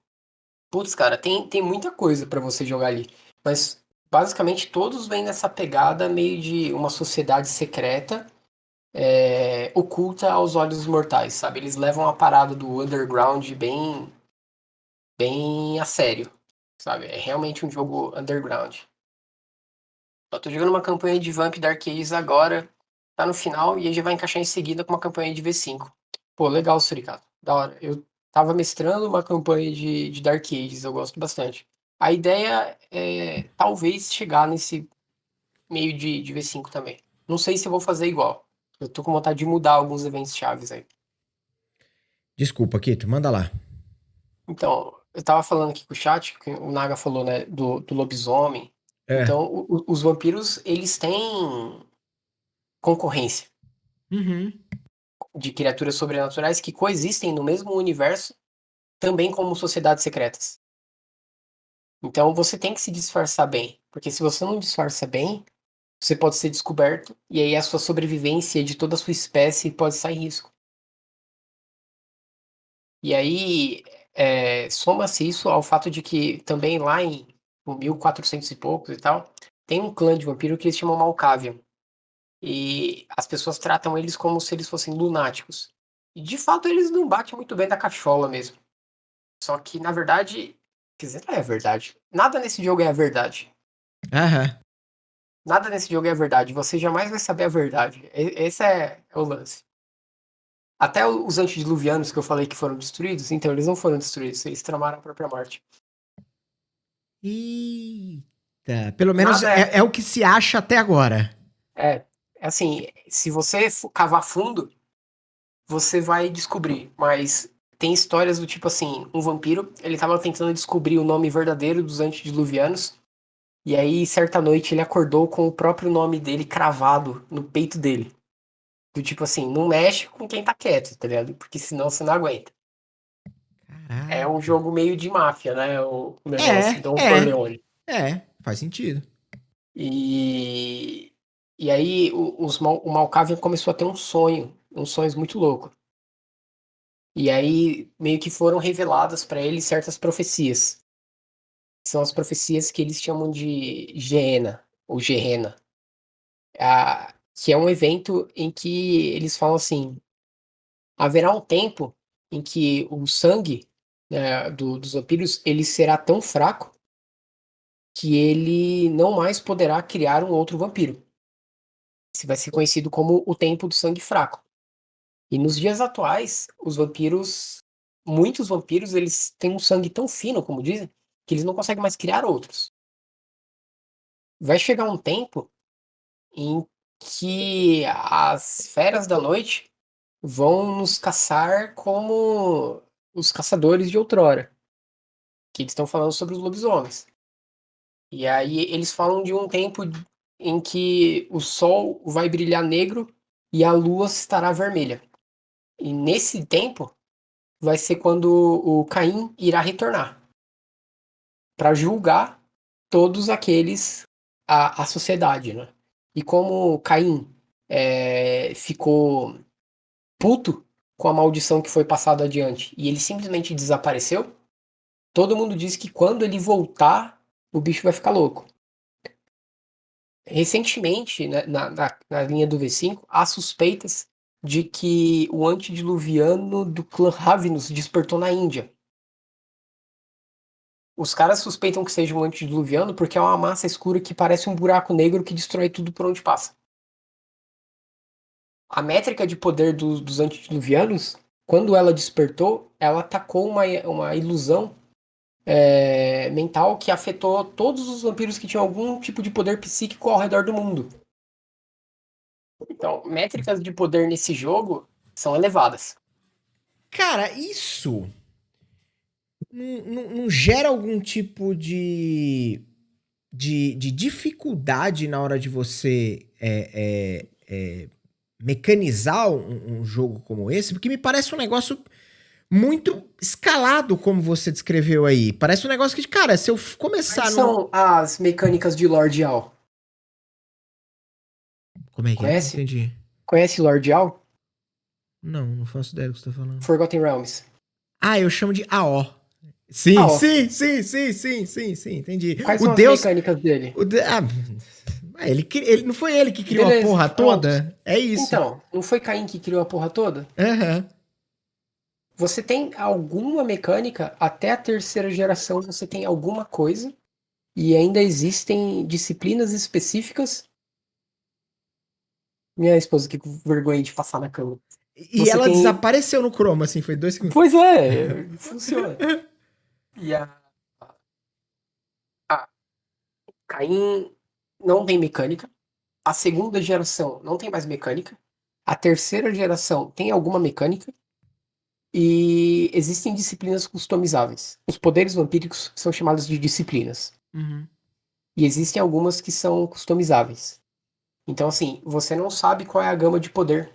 Putz, cara, tem muita coisa pra você jogar ali. Mas basicamente todos vêm nessa pegada meio de uma sociedade secreta, oculta aos olhos mortais, sabe? Eles levam a parada do underground bem a sério, sabe? É realmente um jogo underground. Eu tô jogando uma campanha de Vamp Dark Ages agora, tá no final e aí já vai encaixar em seguida com uma campanha de V5. Pô, legal, Suricato. Da hora. Eu tava mestrando uma campanha de Dark Ages, eu gosto bastante. A ideia é talvez chegar nesse meio de V5 também. Não sei se eu vou fazer igual. Eu tô com vontade de mudar alguns eventos chaves aí. Desculpa, Kito, manda lá. Então, eu tava falando aqui com o chat, que o Naga falou, né, do lobisomem. É. Então, os vampiros, eles têm concorrência Uhum. de criaturas sobrenaturais que coexistem no mesmo universo, também como sociedades secretas. Então você tem que se disfarçar bem, porque se você não disfarça bem, você pode ser descoberto e aí a sua sobrevivência de toda a sua espécie pode estar em risco. E aí soma-se isso ao fato de que também lá em 1400 e poucos e tal, tem um clã de vampiro que eles chamam Malkavian. E as pessoas tratam eles como se eles fossem lunáticos. E de fato eles não batem muito bem da cachola mesmo. Só que, na verdade, quer dizer, não é a verdade. Nada nesse jogo é a verdade. Aham. Nada nesse jogo é a verdade. Você jamais vai saber a verdade. Esse é o lance. Até os antediluvianos que eu falei que foram destruídos, então eles não foram destruídos, eles tramaram a própria morte. Eita. Pelo menos Nada é o que se acha até agora. é, é assim, se você cavar fundo, você vai descobrir, mas tem histórias do tipo assim, um vampiro, ele tava tentando descobrir o nome verdadeiro dos antediluvianos. E aí, certa noite, ele acordou com o próprio nome dele cravado no peito dele. Do tipo assim, não mexe com quem tá quieto, tá ligado? Porque senão você não aguenta. É um Caraca. jogo meio de máfia, né? O negócio, É, Don é, Corleone. faz sentido. E, e aí, o Malkavian começou a ter uns sonhos muito loucos. E aí, meio que foram reveladas pra ele certas profecias. São as profecias que eles chamam de Gehenna, ou Gehenna. Que é um evento em que eles falam assim: haverá um tempo em que o sangue, né, dos vampiros ele será tão fraco que ele não mais poderá criar um outro vampiro. Isso vai ser conhecido como o tempo do sangue fraco. E nos dias atuais, muitos vampiros, eles têm um sangue tão fino, como dizem, que eles não conseguem mais criar outros. Vai chegar um tempo em que as feras da noite vão nos caçar como os caçadores de outrora, que eles estão falando sobre os lobisomens. E aí eles falam de um tempo em que o sol vai brilhar negro e a lua estará vermelha. E nesse tempo vai ser quando o Caim irá retornar para julgar todos aqueles, a sociedade, né? E como Caim ficou puto com a maldição que foi passada adiante e ele simplesmente desapareceu, todo mundo diz que quando ele voltar, o bicho vai ficar louco. Recentemente, né, na linha do V5, há suspeitas de que o antediluviano do clã Ravenous despertou na Índia. Os caras suspeitam que seja um antediluviano porque é uma massa escura que parece um buraco negro que destrói tudo por onde passa. A métrica de poder dos antediluvianos, quando ela despertou, ela atacou uma ilusão mental que afetou todos os vampiros que tinham algum tipo de poder psíquico ao redor do mundo. Então, métricas de poder nesse jogo são elevadas. Cara, isso não gera algum tipo de dificuldade na hora de você mecanizar um jogo como esse? Porque me parece um negócio muito escalado, como você descreveu aí. Parece um negócio que, cara, se eu começar Quais são as mecânicas de Lord Al? Como é que é? Não Conhece? entendi. Conhece Lord Al? Não faço ideia do que você tá falando. Forgotten Realms. Ah, eu chamo de AO. Sim, AO. sim, entendi. Quais O são Deus, as mecânicas dele? ele não foi ele que criou Beleza, a porra pronto. toda? É isso. Então, não foi Caim que criou a porra toda? Aham. Você tem alguma mecânica, até a terceira geração você tem alguma coisa, e ainda existem disciplinas específicas. Minha esposa, que vergonha de passar na cama. E Você ela tem. desapareceu no Chroma, assim, foi 2 segundos. Pois é, funciona. E a Caim não tem mecânica. A segunda geração não tem mais mecânica. A terceira geração tem alguma mecânica. E existem disciplinas customizáveis. Os poderes vampíricos são chamados de disciplinas. Uhum. E existem algumas que são customizáveis. Então, assim, você não sabe qual é a gama de poder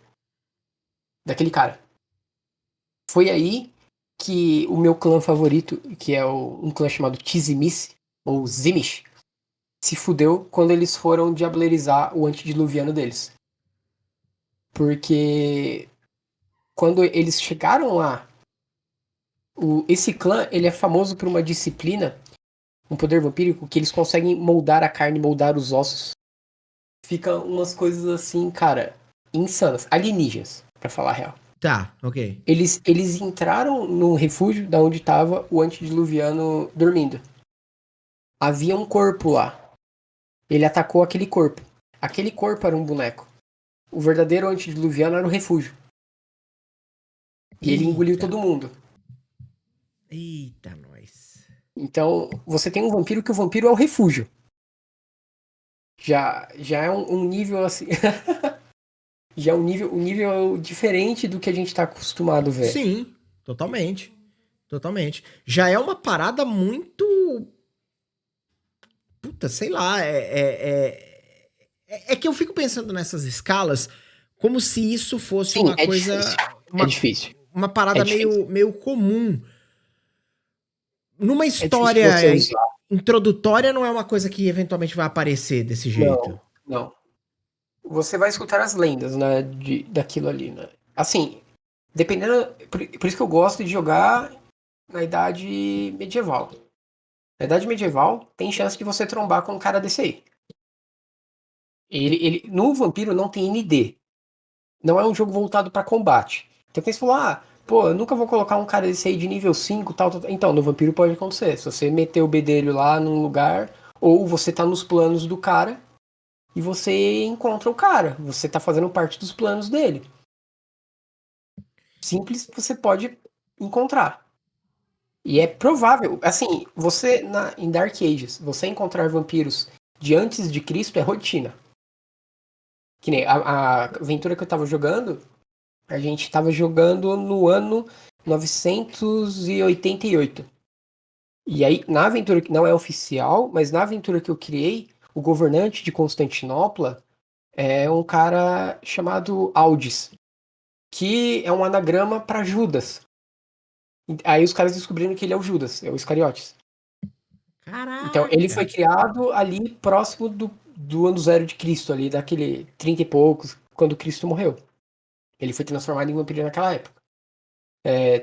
daquele cara. Foi aí que o meu clã favorito, que é um clã chamado Tizimice, ou Zimish, se fudeu quando eles foram diablerizar o antediluviano deles. Porque quando eles chegaram lá, esse clã ele é famoso por uma disciplina, um poder vampírico, que eles conseguem moldar a carne, moldar os ossos. Fica umas coisas assim, cara, insanas, alienígenas, pra falar a real. Tá, ok. Eles entraram no refúgio da onde estava o antediluviano dormindo. Havia um corpo lá. Ele atacou aquele corpo. Aquele corpo era um boneco. O verdadeiro antediluviano era o refúgio. E ele engoliu todo mundo. Eita, nós. Então, você tem um vampiro que o vampiro é o refúgio. Já é um nível assim. Já é um nível diferente do que a gente tá acostumado a ver. Sim, totalmente. Totalmente. Já é uma parada muito. Puta, sei lá. É que eu fico pensando nessas escalas como se isso fosse Sim, uma é coisa. difícil. Uma, É difícil. uma parada difícil. meio comum. Numa É difícil história você usar. introdutória, não é uma coisa que eventualmente vai aparecer desse jeito. Não. Você vai escutar as lendas, né, daquilo ali, né? Assim, dependendo. Por isso que eu gosto de jogar na idade medieval. Na idade medieval, tem chance de você trombar com um cara desse aí. No Vampiro não tem ND. Não é um jogo voltado pra combate. Então quem falou, pô, eu nunca vou colocar um cara desse aí de nível 5, tal. Então, no Vampiro pode acontecer. Se você meter o bedelho lá num lugar, ou você tá nos planos do cara e você encontra o cara. Você tá fazendo parte dos planos dele. Simples, você pode encontrar. E é provável, assim, em Dark Ages, você encontrar vampiros de antes de Cristo é rotina. Que nem a aventura que eu tava jogando, a gente tava jogando no ano 988. E aí, na aventura que não é oficial, mas na aventura que eu criei, o governante de Constantinopla é um cara chamado Aldis, que é um anagrama para Judas. Aí os caras descobriram que ele é o Judas, é o Iscariotes. Então, ele foi Caraca! criado ali próximo do ano zero de Cristo, ali daquele 30 e poucos, quando Cristo morreu. Ele foi transformado em vampiro naquela época.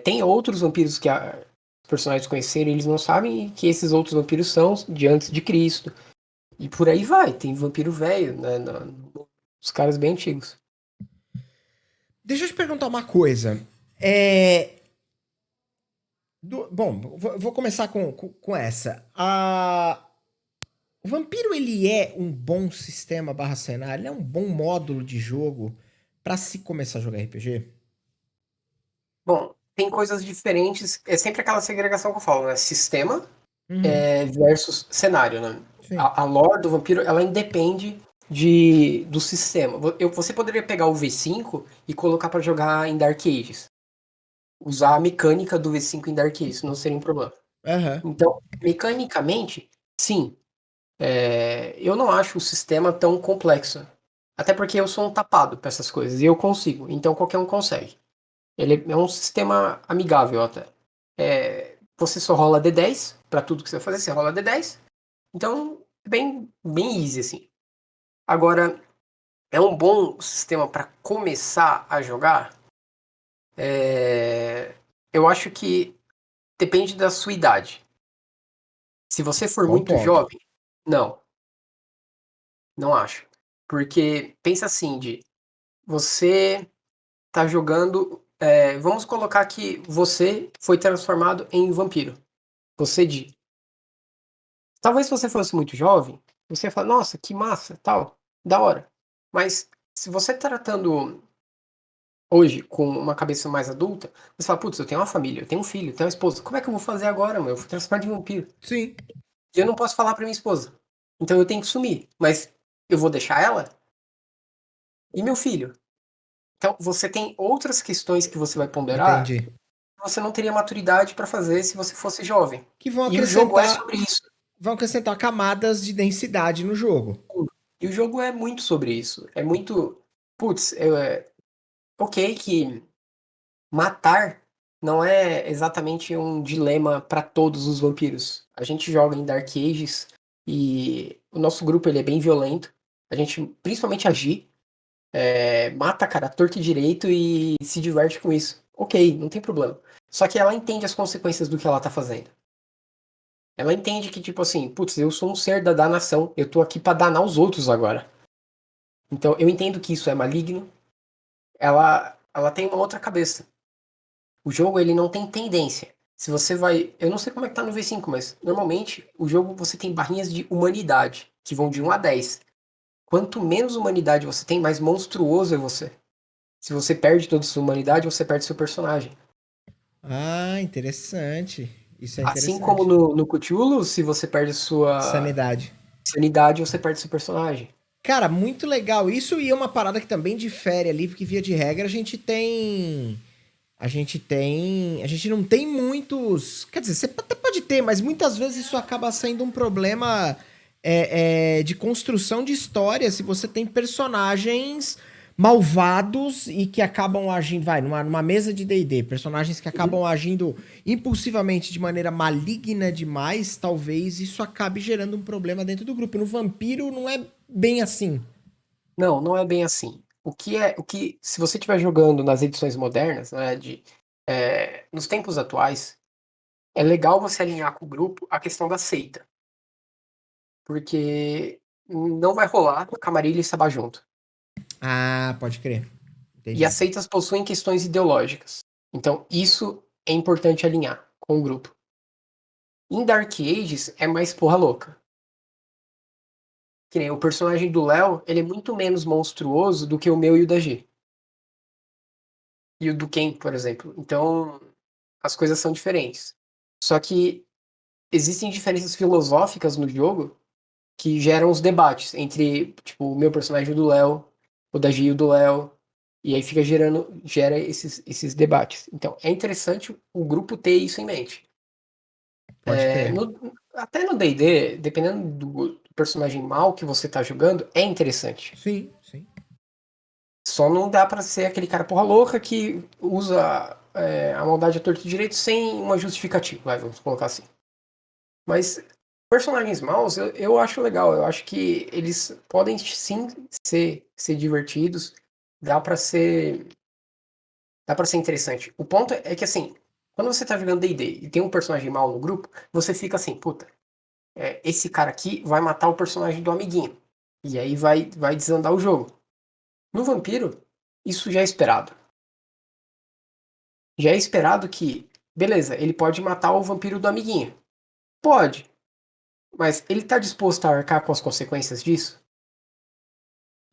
Tem outros vampiros que os personagens conheceram e eles não sabem que esses outros vampiros são de antes de Cristo. E por aí vai. Tem vampiro velho, né? Os caras bem antigos. Deixa eu te perguntar uma coisa. É. Bom, vou começar com essa. O Vampiro, ele é um bom sistema barra cenário? Ele é um bom módulo de jogo pra se começar a jogar RPG? Bom, tem coisas diferentes. É sempre aquela segregação que eu falo, né? Sistema Uhum, versus cenário, né? sim. A lore do vampiro, ela independe do sistema. Você poderia pegar o V5 e colocar para jogar em Dark Ages. Usar a mecânica do V5 em Dark Ages, não seria um problema. Aham. Então, mecanicamente, sim. Eu não acho o sistema tão complexo. Até porque eu sou um tapado para essas coisas e eu consigo. Então qualquer um consegue. Ele é um sistema amigável até. Você só rola D10 para tudo que você vai fazer, você rola D10. Então, é bem easy assim. Agora, é um bom sistema para começar a jogar? Eu acho que depende da sua idade. Se você for Bom muito ponto. jovem, não, não acho. Porque pensa assim, de você tá jogando. Vamos colocar que você foi transformado em vampiro. Você de. Talvez se você fosse muito jovem, você ia falar, nossa, que massa, tal, da hora. Mas se você tá tratando hoje com uma cabeça mais adulta, você fala, putz, eu tenho uma família, eu tenho um filho, eu tenho uma esposa. Como é que eu vou fazer agora, meu? Eu fui transformado em vampiro. Sim. E eu não posso falar pra minha esposa. Então eu tenho que sumir. Mas eu vou deixar ela? E meu filho? Então você tem outras questões que você vai ponderar Entendi. que você não teria maturidade para fazer se você fosse jovem. Que E o jogo é sobre isso. vão acrescentar camadas de densidade no jogo. E o jogo é muito sobre isso. É muito. Putz, ok que matar não é exatamente um dilema para todos os vampiros. A gente joga em Dark Ages e o nosso grupo ele é bem violento. A gente, principalmente agir, mata cara torto e direito e se diverte com isso. Ok, não tem problema. Só que ela entende as consequências do que ela tá fazendo. Ela entende que, tipo assim, putz, eu sou um ser da danação, eu tô aqui pra danar os outros agora. Então, eu entendo que isso é maligno. Ela tem uma outra cabeça. O jogo, ele não tem tendência. Se você vai. Eu não sei como é que tá no V5, mas normalmente o jogo você tem barrinhas de humanidade, que vão de 1 a 10. Quanto menos humanidade você tem, mais monstruoso é você. Se você perde toda a sua humanidade, você perde seu personagem. Ah, interessante. Isso é Assim como interessante. no Cthulhu, se você perde sua Sanidade. sanidade, você perde seu personagem. Cara, muito legal isso e é uma parada que também difere ali, porque via de regra a gente não tem muitos, quer dizer, você até pode ter, mas muitas vezes isso acaba sendo um problema de construção de história, se você tem personagens malvados e que acabam agindo, vai, numa mesa de D&D, personagens que Uhum. acabam agindo impulsivamente de maneira maligna demais, talvez isso acabe gerando um problema dentro do grupo. No vampiro não é bem assim. Não, não é bem assim. Se você estiver jogando nas edições modernas, né, nos tempos atuais, é legal você alinhar com o grupo a questão da seita, porque não vai rolar Camarilha e Sabá junto. Ah, pode crer. E as Entendi. seitas possuem questões ideológicas. Então, isso é importante alinhar com o grupo. Em Dark Ages é mais porra louca. Que nem o personagem do Léo, ele é muito menos monstruoso do que o meu e o da G. E o do Ken, por exemplo. Então, as coisas são diferentes. Só que existem diferenças filosóficas no jogo que geram os debates entre, tipo, o meu personagem do Léo, o da Gi e o do Léo, e aí gera esses debates. Então, é interessante o grupo ter isso em mente. Pode crer. Até no D&D, dependendo personagem mal que você tá jogando é interessante. Sim, sim. Só não dá pra ser aquele cara porra louca que usa a maldade a torto e direito sem uma justificativa, vamos colocar assim. Mas personagens maus eu acho legal, eu acho que eles podem sim ser divertidos, dá pra ser interessante. O ponto é que assim, quando você tá jogando D&D e tem um personagem mau no grupo, você fica assim, puta, esse cara aqui vai matar o personagem do amiguinho. E aí vai desandar o jogo. No Vampiro, isso já é esperado. Já é esperado que, beleza, ele pode matar o vampiro do amiguinho. Pode. Mas ele tá disposto a arcar com as consequências disso?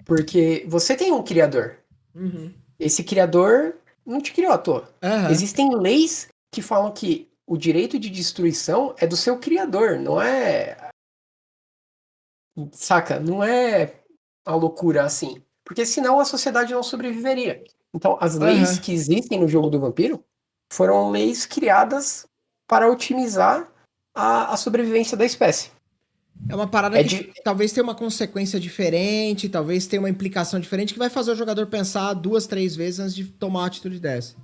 Porque você tem um criador. Uhum. Esse criador não te criou à toa. Aham. Existem leis que falam que o direito de destruição é do seu criador, não é. Saca? Não é uma loucura assim. Porque senão a sociedade não sobreviveria. Então, as leis Aham. que existem no jogo do vampiro foram leis criadas para otimizar a sobrevivência da espécie. É uma parada É que de, talvez tenha uma consequência diferente, talvez tenha uma implicação diferente, que vai fazer o jogador pensar 2, 3 vezes antes de tomar uma atitude dessa.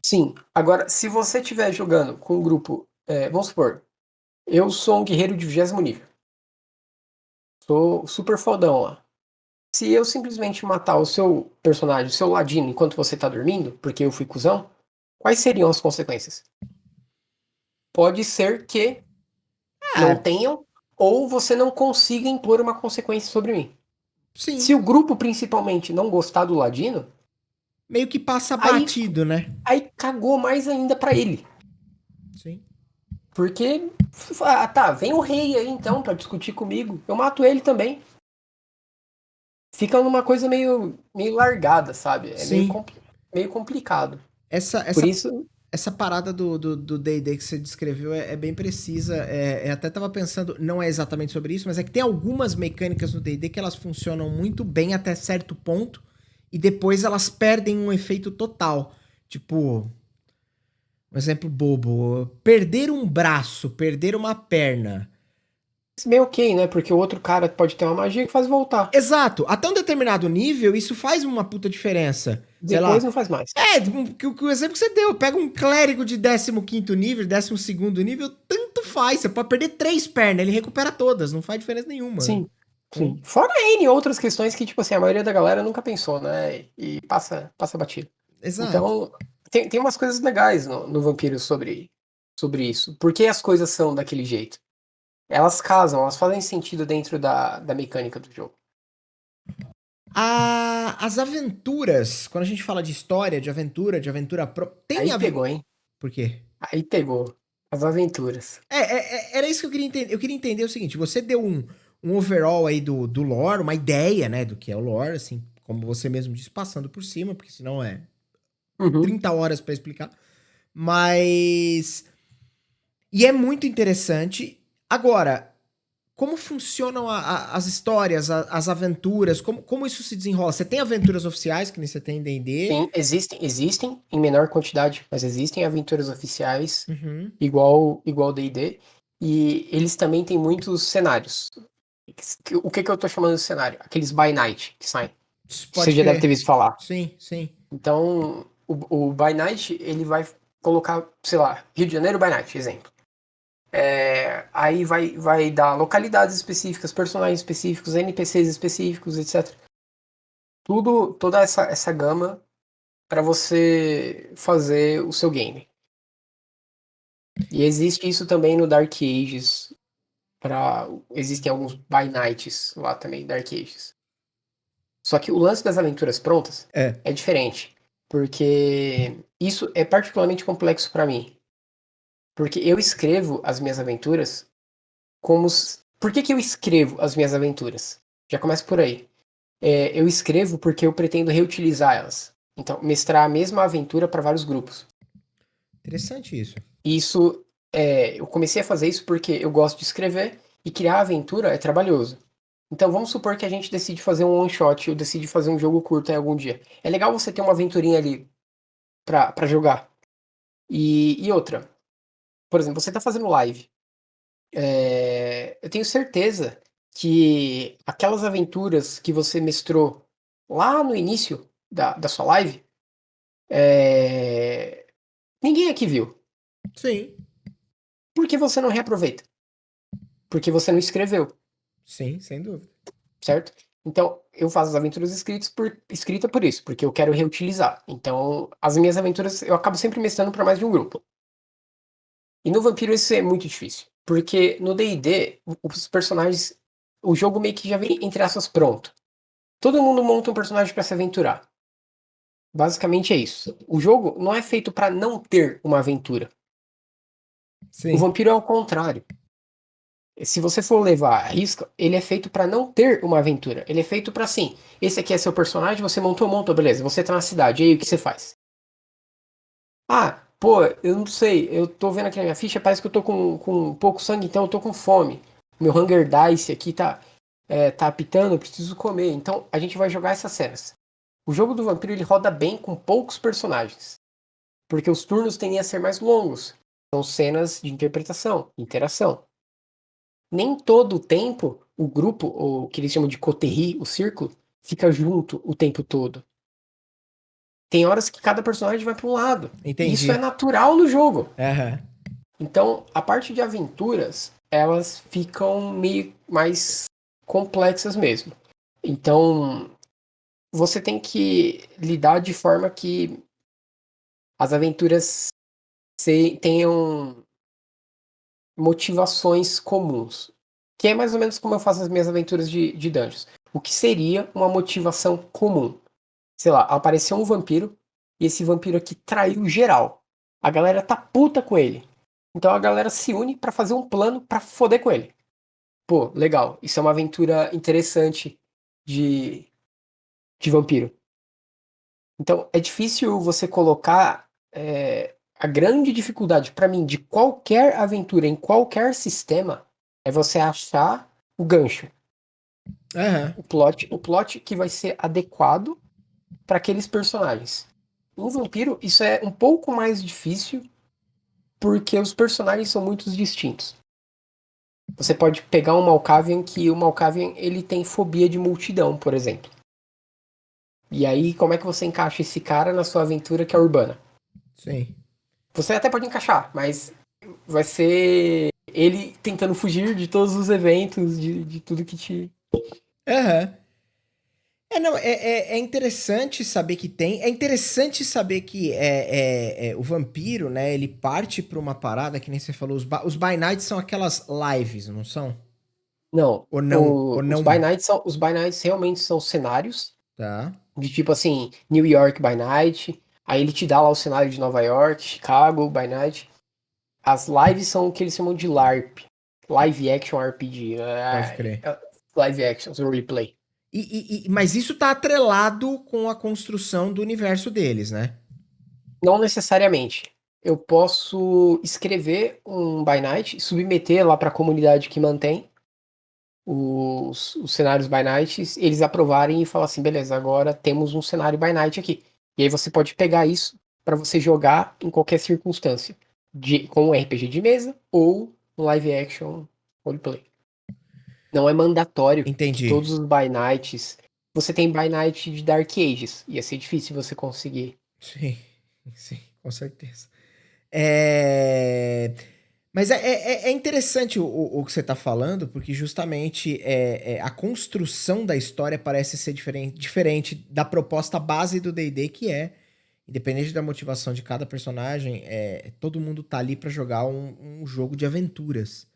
sim. Agora, se você estiver jogando com um grupo, vamos supor, eu sou um guerreiro de 20º nível. Sou super fodão lá. Se eu simplesmente matar o seu personagem, o seu ladino, enquanto você tá dormindo, porque eu fui cuzão, quais seriam as consequências? Pode ser que não É, tenham, ou você não consiga impor uma consequência sobre mim. Se sim. o grupo principalmente não gostar do ladino, Meio que passa aí, batido, né? aí cagou mais ainda pra ele. Sim. Porque, tá, vem o rei aí então pra discutir comigo. Eu mato ele também. Fica numa coisa meio largada, sabe? É Sim. meio complicado. Essa, Por essa, isso, essa parada do D&D que você descreveu é bem precisa. Até tava pensando, não é exatamente sobre isso, mas é que tem algumas mecânicas no D&D que elas funcionam muito bem até certo ponto e depois elas perdem um efeito total. Tipo, um exemplo bobo, perder um braço, perder uma perna. meio ok, né? Porque o outro cara pode ter uma magia que faz voltar. Exato, até um determinado nível, isso faz uma puta diferença. Sei Depois lá. não faz mais. O exemplo que você deu, pega um clérigo de 15º nível, 12º nível, tanto faz. Você pode perder 3 pernas, ele recupera todas, não faz diferença nenhuma. Sim, Então, sim. Fora N outras questões que, tipo assim, a maioria da galera nunca pensou, né? E passa batido. exato. Então, tem umas coisas legais no Vampiro sobre isso. Por que as coisas são daquele jeito? Elas casam, elas fazem sentido dentro da mecânica do jogo. As aventuras, quando a gente fala de história, de aventura tem Aí a ver. pegou, hein? Por quê? Aí pegou. As aventuras. Era isso que eu queria entender. Eu queria entender o seguinte: você deu um overall aí do lore, uma ideia, né, do que é o lore, assim, como você mesmo disse, passando por cima, porque senão é Uhum. 30 horas pra explicar. Mas. E é muito interessante. Agora, como funcionam as histórias, as aventuras, como isso se desenrola? Você tem aventuras oficiais, que nem você tem em D&D? Sim, existem em menor quantidade, mas existem aventuras oficiais Uhum. igual D&D, e eles também têm muitos cenários. O que eu tô chamando de cenário? Aqueles by night que saem. Você Pode já deve ter crer. visto falar. Sim, sim. Então, o by night, ele vai colocar, sei lá, Rio de Janeiro by night, exemplo. Aí vai dar localidades específicas, personagens específicos, NPCs específicos, etc. Toda essa gama para você fazer o seu game. E existe isso também no Dark Ages. Existem alguns by nights lá também, Dark Ages. Só que o lance das aventuras prontas É. é diferente. Porque isso é particularmente complexo para mim. Porque eu escrevo as minhas aventuras como. Por que eu escrevo as minhas aventuras? Já começa por aí. Eu escrevo porque eu pretendo reutilizar elas. Então, mestrar a mesma aventura para vários grupos. Interessante isso. Isso, eu comecei a fazer isso porque eu gosto de escrever e criar aventura é trabalhoso. Então vamos supor que a gente decide fazer um one shot ou decide fazer um jogo curto em algum dia. É legal você ter uma aventurinha ali pra jogar. E outra, por exemplo, você tá fazendo live. Eu tenho certeza que aquelas aventuras que você mestrou lá no início da sua live, ninguém aqui viu. Sim, Por que você não reaproveita? Porque você não escreveu, sim, sem dúvida. certo? Então, eu faço as aventuras escrita por isso, porque eu quero reutilizar. Então, as minhas aventuras eu acabo sempre mestrando para mais de um grupo. E no Vampiro isso é muito difícil, porque no D&D, os personagens, o jogo meio que já vem entre aspas pronto. Todo mundo monta um personagem para se aventurar. Basicamente é isso. O jogo não é feito para não ter uma aventura. O Sim. Vampiro é o contrário. Se você for levar a risca, ele é feito para não ter uma aventura. Ele é feito para assim, esse aqui é seu personagem, você montou, beleza. Você tá na cidade, e aí o que você faz? Ah, pô, eu não sei, eu tô vendo aqui na minha ficha, parece que eu tô com pouco sangue, então eu tô com fome. Meu Hunger Dice aqui tá apitando, eu preciso comer. Então a gente vai jogar essas cenas. O jogo do vampiro ele roda bem com poucos personagens, porque os turnos tendem a ser mais longos. São cenas de interpretação, interação. Nem todo o tempo o grupo, ou o que eles chamam de coterie, o círculo, fica junto o tempo todo. Tem horas que cada personagem vai para um lado. E isso é Entendi. natural no jogo. Aham. Então, a parte de aventuras, elas ficam meio mais complexas mesmo. Então, você tem que lidar de forma que as aventuras tenham motivações comuns. Que é mais ou menos como eu faço as minhas aventuras de dungeons. O que seria uma motivação comum? Sei lá, apareceu um vampiro e esse vampiro aqui traiu geral. A galera tá puta com ele. Então a galera se une pra fazer um plano pra foder com ele. Pô, legal. Isso é uma aventura interessante de, de vampiro. Então é difícil você colocar a grande dificuldade pra mim de qualquer aventura em qualquer sistema é você achar o gancho, Aham. o plot que vai ser adequado para aqueles personagens. Em Vampiro, isso é um pouco mais difícil porque os personagens são muito distintos. Você pode pegar um Malkavian que o Malkavian ele tem fobia de multidão, por exemplo. E aí, como é que você encaixa esse cara na sua aventura que é urbana? Sim. Você até pode encaixar, mas vai ser ele tentando fugir de todos os eventos, de tudo que te. Aham. Não, é interessante saber que tem. É interessante saber que o vampiro, né? Ele parte pra uma parada que nem você falou. Os By Night são aquelas lives, não são? Não, Ou não? Ou não? Os by nights realmente são cenários Tá. de tipo assim, New York by Night. Aí ele te dá lá o cenário de Nova York, Chicago by Night. As lives são o que eles chamam de LARP. Live Action RPG. Pode crer. Live Action, Replay. Mas isso tá atrelado com a construção do universo deles, né? Não necessariamente. Eu posso escrever um by night, submeter lá para a comunidade que mantém os cenários by night, eles aprovarem e falar assim, beleza, agora temos um cenário by night aqui. E aí você pode pegar isso para você jogar em qualquer circunstância, com um RPG de mesa ou um live action roleplay. Não é mandatório que Entendi. todos os by nights. Você tem by night de Dark Ages, ia ser difícil você conseguir. Sim, sim, com certeza. É... Mas é interessante o que você está falando, porque justamente a construção da história parece ser diferente da proposta base do D&D, que é, independente da motivação de cada personagem, todo mundo tá ali para jogar um jogo de aventuras.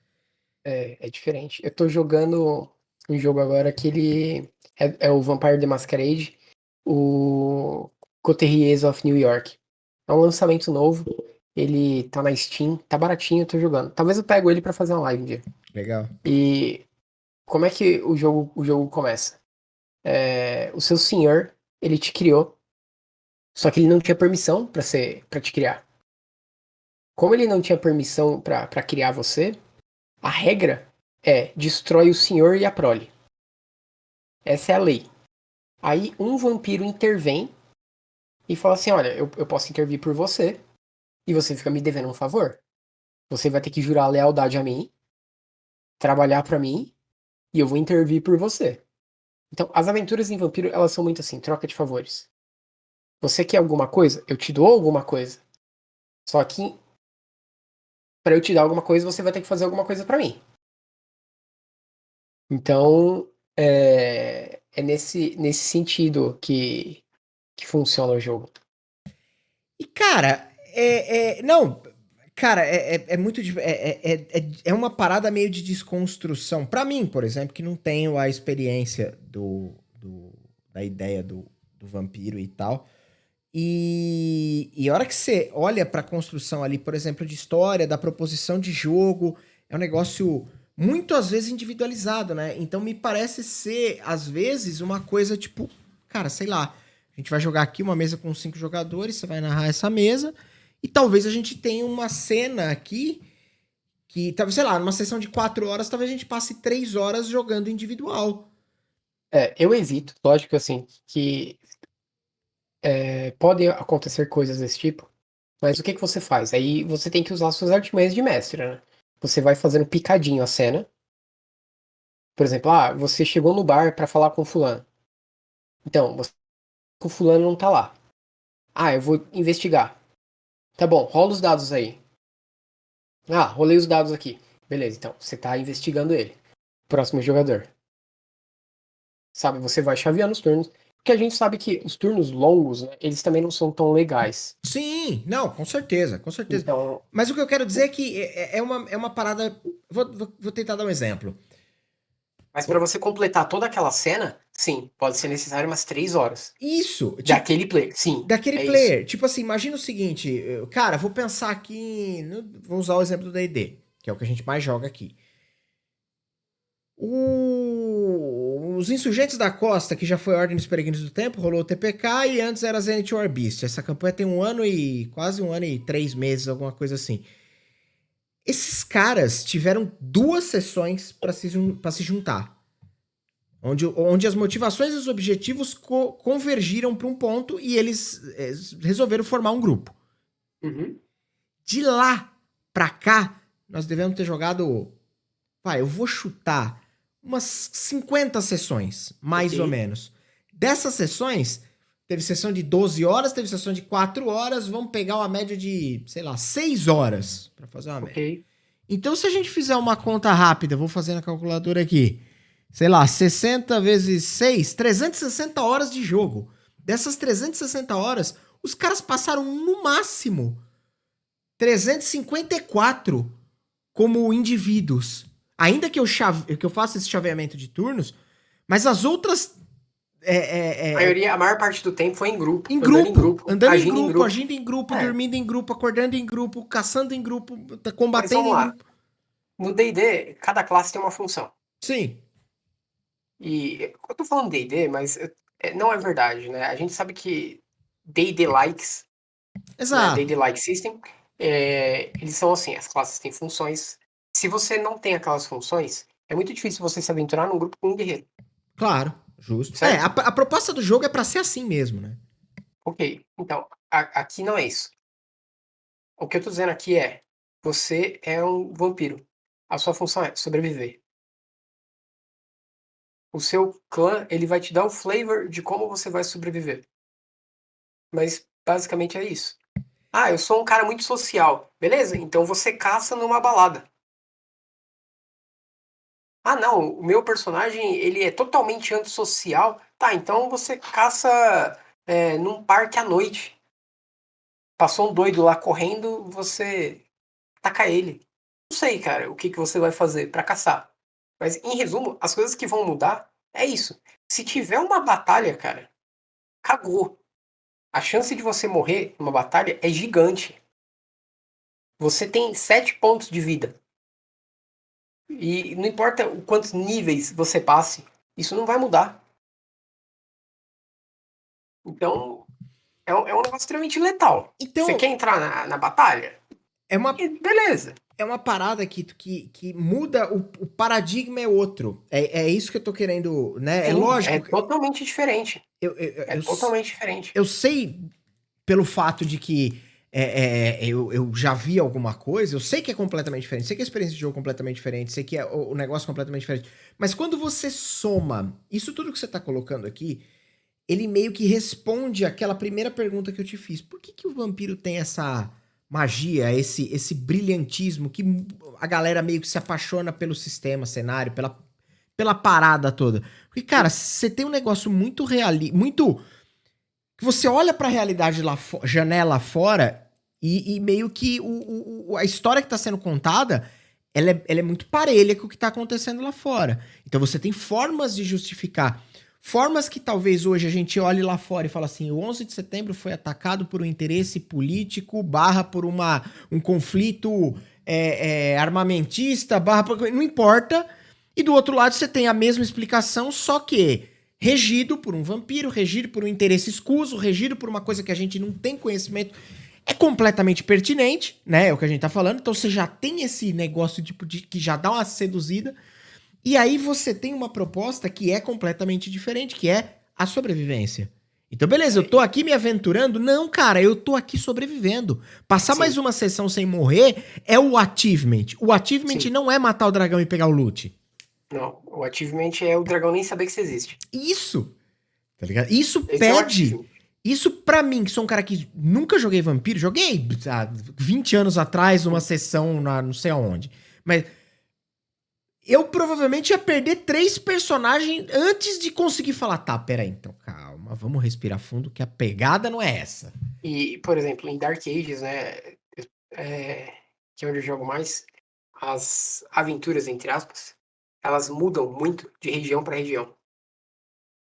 É diferente. Eu tô jogando um jogo agora que ele é o Vampire the Masquerade, o Coteries of New York. É um lançamento novo. Ele tá na Steam, tá baratinho, eu tô jogando. Talvez eu pego ele pra fazer uma live um dia. Legal. E como é que o jogo começa? O seu senhor, ele te criou, só que ele não tinha permissão para te criar. Como ele não tinha permissão pra criar você, a regra é destrói o senhor e a prole. Essa é a lei. Aí um vampiro intervém e fala assim: olha, eu posso intervir por você e você fica me devendo um favor. Você vai ter que jurar lealdade a mim, trabalhar pra mim e eu vou intervir por você. Então, as aventuras em Vampiro, elas são muito assim, troca de favores. Você quer alguma coisa? Eu te dou alguma coisa. Só que, pra eu te dar alguma coisa, você vai ter que fazer alguma coisa pra mim. Então, é nesse sentido que funciona o jogo. E, cara, não, cara, é muito. É uma parada meio de desconstrução. Pra mim, por exemplo, que não tenho a experiência da ideia do vampiro e tal. E a hora que você olha pra construção ali, por exemplo, de história, da proposição de jogo, é um negócio muito, às vezes, individualizado, né? Então me parece ser, às vezes, uma coisa tipo, cara, sei lá, a gente vai jogar aqui uma mesa com 5 jogadores, você vai narrar essa mesa, e talvez a gente tenha uma cena aqui que, talvez, sei lá, numa sessão de 4 horas, talvez a gente passe 3 horas jogando individual. Eu evito, lógico assim, que podem acontecer coisas desse tipo, mas o que você faz? Aí você tem que usar suas artimanhas de mestre, né? Você vai fazendo picadinho a cena. Por exemplo, você chegou no bar pra falar com fulano. Então, o fulano não tá lá. Eu vou investigar. Tá bom, rola os dados aí. Rolei os dados aqui. Beleza, então, você tá investigando ele. Próximo jogador. Sabe, você vai chaveando os turnos. Porque a gente sabe que os turnos longos, né, eles também não são tão legais. Sim, não, com certeza, com certeza. Então, Mas o que eu quero dizer é que é uma parada. Vou tentar dar um exemplo. mas pra você completar toda aquela cena, sim, pode ser necessário umas 3 horas. Isso, tipo, Daquele player, sim, daquele é isso. player. Tipo assim, imagina o seguinte, cara, vou pensar aqui. Vou usar o exemplo do DD, que é o que a gente mais joga aqui. Os Insurgentes da Costa, que já foi Ordem dos Peregrinos do Tempo, rolou o TPK e antes era Zenith War Beast. Essa campanha tem quase 1 ano e 3 meses, alguma coisa assim. Esses caras tiveram 2 sessões pra se juntar. Onde as motivações e os objetivos convergiram para um ponto e eles resolveram formar um grupo. Uhum. De lá pra cá, nós devemos ter jogado. Vai, eu vou chutar umas 50 sessões, mais ou Ok, menos. Dessas sessões, teve sessão de 12 horas, teve sessão de 4 horas, vamos pegar uma média de, sei lá, 6 horas para fazer uma média. ok. Então, se a gente fizer uma conta rápida, vou fazer na calculadora aqui, sei lá, 60 vezes 6, 360 horas de jogo. Dessas 360 horas, os caras passaram no máximo 354 como indivíduos. Ainda que eu faça esse chaveamento de turnos, mas as outras. A maior parte do tempo foi em grupo, Em andando em grupo. grupo, Andando em agindo em grupo, grupo. agindo em grupo, É, dormindo em grupo, acordando em grupo, caçando em grupo, mas combatendo vamos em lá. grupo. No D&D, cada classe tem uma função. Sim. E eu tô falando D&D, mas não é verdade, né? A gente sabe que D&D likes, né? Exato. D&D like system, eles são assim, as classes têm funções. Se você não tem aquelas funções, é muito difícil você se aventurar num grupo com um guerreiro, Claro, justo. A, certo? a proposta do jogo é pra ser assim mesmo, né? Ok, então, aqui não é isso. O que eu tô dizendo aqui você é um vampiro. A sua função é sobreviver. O seu clã, ele vai te dar o flavor de como você vai sobreviver. Mas basicamente é isso. Eu sou um cara muito social. Beleza? Então você caça numa balada. Não, o meu personagem, ele é totalmente antissocial. Tá, então você caça num parque à noite. Passou um doido lá correndo, você taca ele. Não sei, cara, o que você vai fazer pra caçar. Mas, em resumo, as coisas que vão mudar é isso. Se tiver uma batalha, cara, cagou. A chance de você morrer numa batalha é gigante. Você tem 7 pontos de vida. E não importa o quantos níveis você passe, isso não vai mudar. Então, é um negócio extremamente letal. Você quer Então, entrar na batalha? é uma, Beleza. é uma parada que muda, o paradigma é outro. É isso que eu tô querendo, né? É Sim, é lógico, totalmente diferente. eu, eu, É eu, totalmente diferente. eu sei pelo fato de que eu já vi alguma coisa, eu sei que é completamente diferente, sei que a experiência de jogo é completamente diferente, sei que é o negócio é completamente diferente. Mas quando você soma isso tudo que você tá colocando aqui, ele meio que responde aquela primeira pergunta que eu te fiz. Por que, que o vampiro tem essa magia, esse brilhantismo que a galera meio que se apaixona pelo sistema, cenário, pela parada toda? Porque, cara, você tem um negócio muito muito que você olha pra realidade lá janela fora e meio que a história que tá sendo contada, ela é muito parelha com o que tá acontecendo lá fora. Então você tem formas de justificar. Formas que talvez hoje a gente olhe lá fora e fala assim, o 11 de setembro foi atacado por um interesse político, barra por um conflito armamentista, barra por... Não importa. E do outro lado você tem a mesma explicação, só que regido por um vampiro, regido por um interesse escuso, regido por uma coisa que a gente não tem conhecimento. É completamente pertinente, né? É o que a gente tá falando. Então você já tem esse negócio tipo que já dá uma seduzida. E aí você tem uma proposta que é completamente diferente, que é a sobrevivência. Então, beleza, eu tô aqui me aventurando. Não, cara, eu tô aqui sobrevivendo. Passar Sim. mais uma sessão sem morrer é o achievement. O achievement Sim. não é matar o dragão e pegar o loot. Não, o achievement é o dragão nem saber que você existe. Isso, tá ligado? Isso Esse é o pede. achievement. Isso pra mim, que sou um cara que nunca joguei vampiro, joguei 20 anos atrás uma sessão não sei aonde. Mas eu provavelmente ia perder 3 personagens antes de conseguir falar, tá, peraí, então calma, vamos respirar fundo que a pegada não é essa. E, por exemplo, em Dark Ages, né, que é onde eu jogo mais, as aventuras, entre aspas, elas mudam muito de região para região.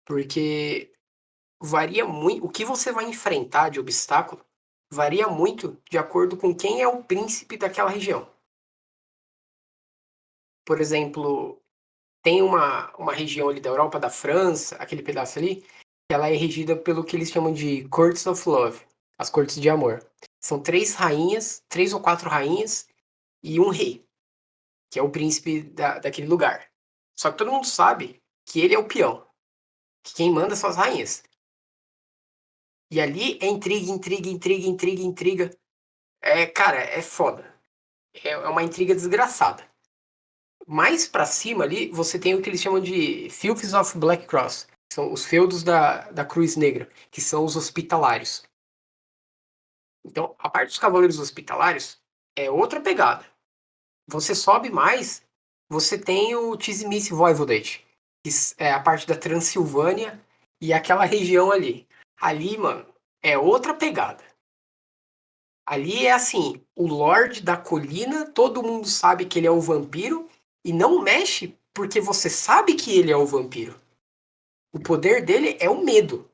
Porque varia muito, o que você vai enfrentar de obstáculo varia muito de acordo com quem é o príncipe daquela região. Por exemplo, tem uma região ali da Europa, da França, aquele pedaço ali, que ela é regida pelo que eles chamam de Courts of Love, as cortes de amor. São 3 rainhas, 3 ou 4 rainhas e um rei, que é o príncipe daquele lugar. Só que todo mundo sabe que ele é o peão, que quem manda são as rainhas. E ali é intriga, intriga, intriga, intriga, intriga. Cara, é foda. É uma intriga desgraçada. Mais pra cima ali, você tem o que eles chamam de Fields of Black Cross. Que são os feudos da Cruz Negra, que são os hospitalários. Então, a parte dos cavaleiros hospitalários é outra pegada. Você sobe mais, você tem o Tizimice Voivodate, que é a parte da Transilvânia e aquela região ali. Ali, mano, é outra pegada. Ali é assim, o Lorde da Colina, todo mundo sabe que ele é um vampiro e não mexe porque você sabe que ele é o vampiro. O poder dele é o medo.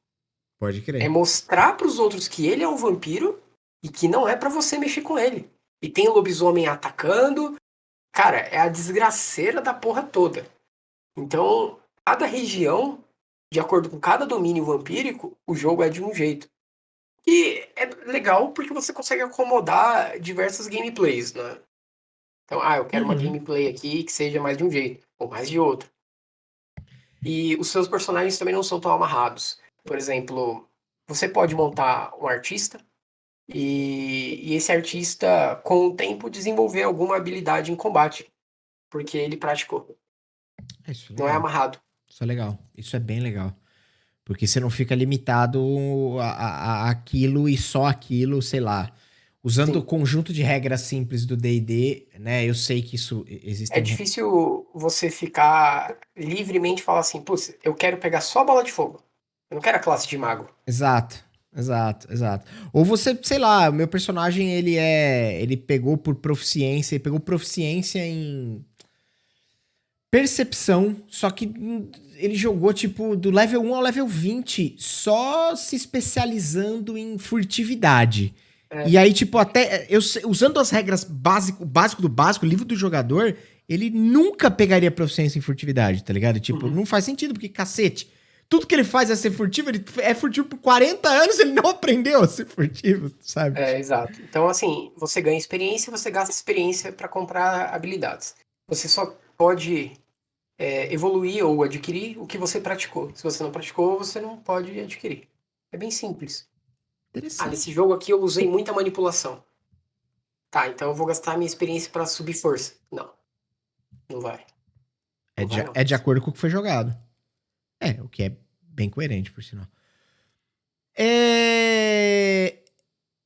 Pode É crer. mostrar para os outros que ele é um vampiro e que não é para você mexer com ele. E tem o lobisomem atacando. Cara, é a desgraceira da porra toda. Então, cada região, de acordo com cada domínio vampírico, o jogo é de um jeito. E é legal porque você consegue acomodar diversas gameplays, né? Então, eu quero uma Uhum. gameplay aqui que seja mais de um jeito, ou mais de outro. E os seus personagens também não são tão amarrados. Por exemplo, você pode montar um artista e esse artista, com o tempo, desenvolver alguma habilidade em combate, porque ele praticou. Isso é Não é legal. amarrado. Isso é legal. Isso é bem legal. Porque você não fica limitado aquilo e só aquilo, sei lá. Usando o Sim. conjunto de regras simples do D&D, né? Eu sei que isso É existem. difícil você ficar livremente e falar assim, putz, eu quero pegar só a bola de fogo. Eu não quero a classe de mago. Exato, exato, exato. Ou você, sei lá, o meu personagem ele pegou por proficiência, ele pegou proficiência em percepção, só que ele jogou tipo do level 1 ao level 20, só se especializando em furtividade. É. E aí, tipo, até usando as regras básico do básico, o livro do jogador, ele nunca pegaria proficiência em furtividade, tá ligado? Tipo, Uhum. não faz sentido, porque cacete. Tudo que ele faz é ser furtivo, ele é furtivo por 40 anos, ele não aprendeu a ser furtivo, sabe? Exato. Então, assim, você ganha experiência e você gasta experiência para comprar habilidades. Você só pode evoluir ou adquirir o que você praticou. Se você não praticou, você não pode adquirir. É bem simples. Interessante. nesse jogo aqui eu usei muita manipulação. Tá, então eu vou gastar a minha experiência pra subir força. Não, não vai. Não vai, não. É de acordo com o que foi jogado. O que é bem coerente, por sinal.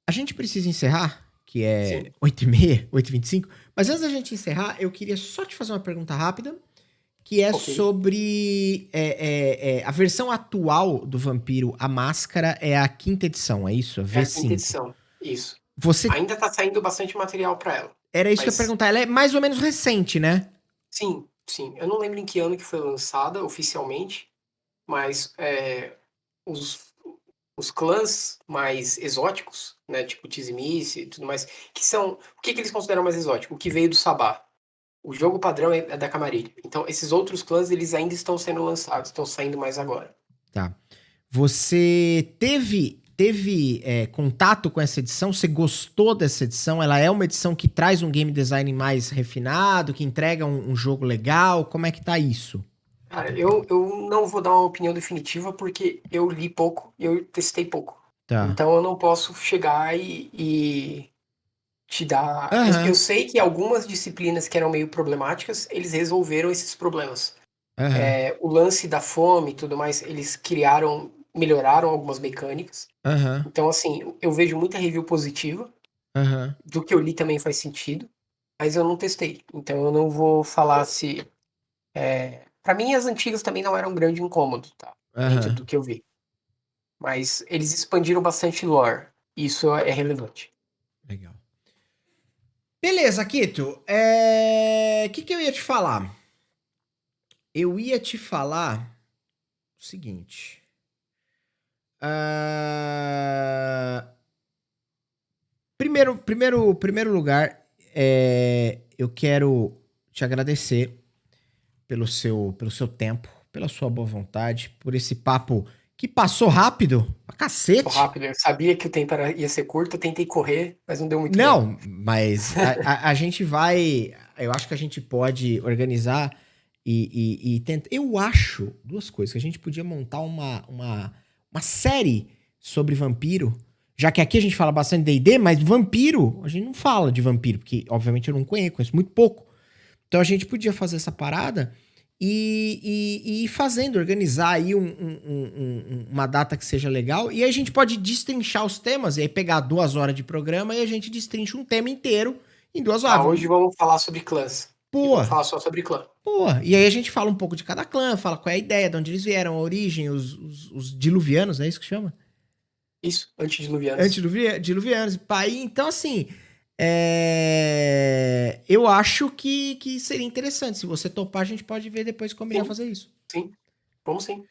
A gente precisa encerrar, que é Sim. 8h30, 8h25. Mas antes da gente encerrar, eu queria só te fazer uma pergunta rápida, que é Ok. sobre a versão atual do Vampiro, a Máscara, é a 5ª edição, é isso? A É a quinta V5. edição. Isso. Você, Ainda tá saindo bastante material pra ela. era isso que eu ia Mas, perguntar, ela é mais ou menos recente, né? sim, sim. Eu não lembro em que ano que foi lançada oficialmente, mas os, os clãs mais exóticos, né, tipo Tizimice e tudo mais, que são... O que eles consideram mais exótico? O que veio do Sabá. O jogo padrão é da Camarilla. Então, esses outros clãs, eles ainda estão sendo lançados, estão saindo mais agora. Tá. Você teve contato com essa edição? Você gostou dessa edição? Ela é uma edição que traz um game design mais refinado, que entrega um jogo legal? Como é que tá isso? Cara, eu não vou dar uma opinião definitiva porque eu li pouco e eu testei pouco. Tá. Então eu não posso chegar e te dar. Eu Aham, sei que algumas disciplinas que eram meio problemáticas, eles resolveram esses problemas. aham, O lance da fome e tudo mais, eles criaram, melhoraram algumas mecânicas. aham, Então, assim, eu vejo muita review positiva. aham, Do que eu li também faz sentido, mas eu não testei. Então eu não vou falar se. Para mim, as antigas também não eram um grande incômodo, tá? Dentro aham. do que eu vi. Mas eles expandiram bastante lore. Isso é relevante. Legal. Beleza, Kito. Que eu ia te falar? Eu ia te falar o seguinte. Ah, primeiro lugar, eu quero te agradecer pelo seu tempo, pela sua boa vontade, por esse papo que passou rápido, pra Tô cacete. rápido. Eu sabia que o tempo ia ser curto, eu tentei correr, mas não deu muito bem. Não, mas a gente vai. Eu acho que a gente pode organizar e tentar. Eu acho duas coisas: que a gente podia montar uma série sobre vampiro. Já que aqui a gente fala bastante de D&D, mas vampiro, a gente não fala de vampiro, porque obviamente eu não conheço muito pouco. Então a gente podia fazer essa parada e ir fazendo, organizar aí uma data que seja legal. E aí a gente pode destrinchar os temas, e aí pegar 2 horas de programa e a gente destrincha um tema inteiro em 2 horas. Tá, hoje vamos falar sobre clãs. E Pô, vamos falar só sobre clã. pô. E aí a gente fala um pouco de cada clã, fala qual é a ideia, de onde eles vieram, a origem, os diluvianos, é isso que chama? Isso, antediluvianos. Antediluvianos, pai. Então, assim, eu acho que seria interessante. Se você topar, a gente pode ver depois como iria Sim, fazer isso. sim. Vamos sim.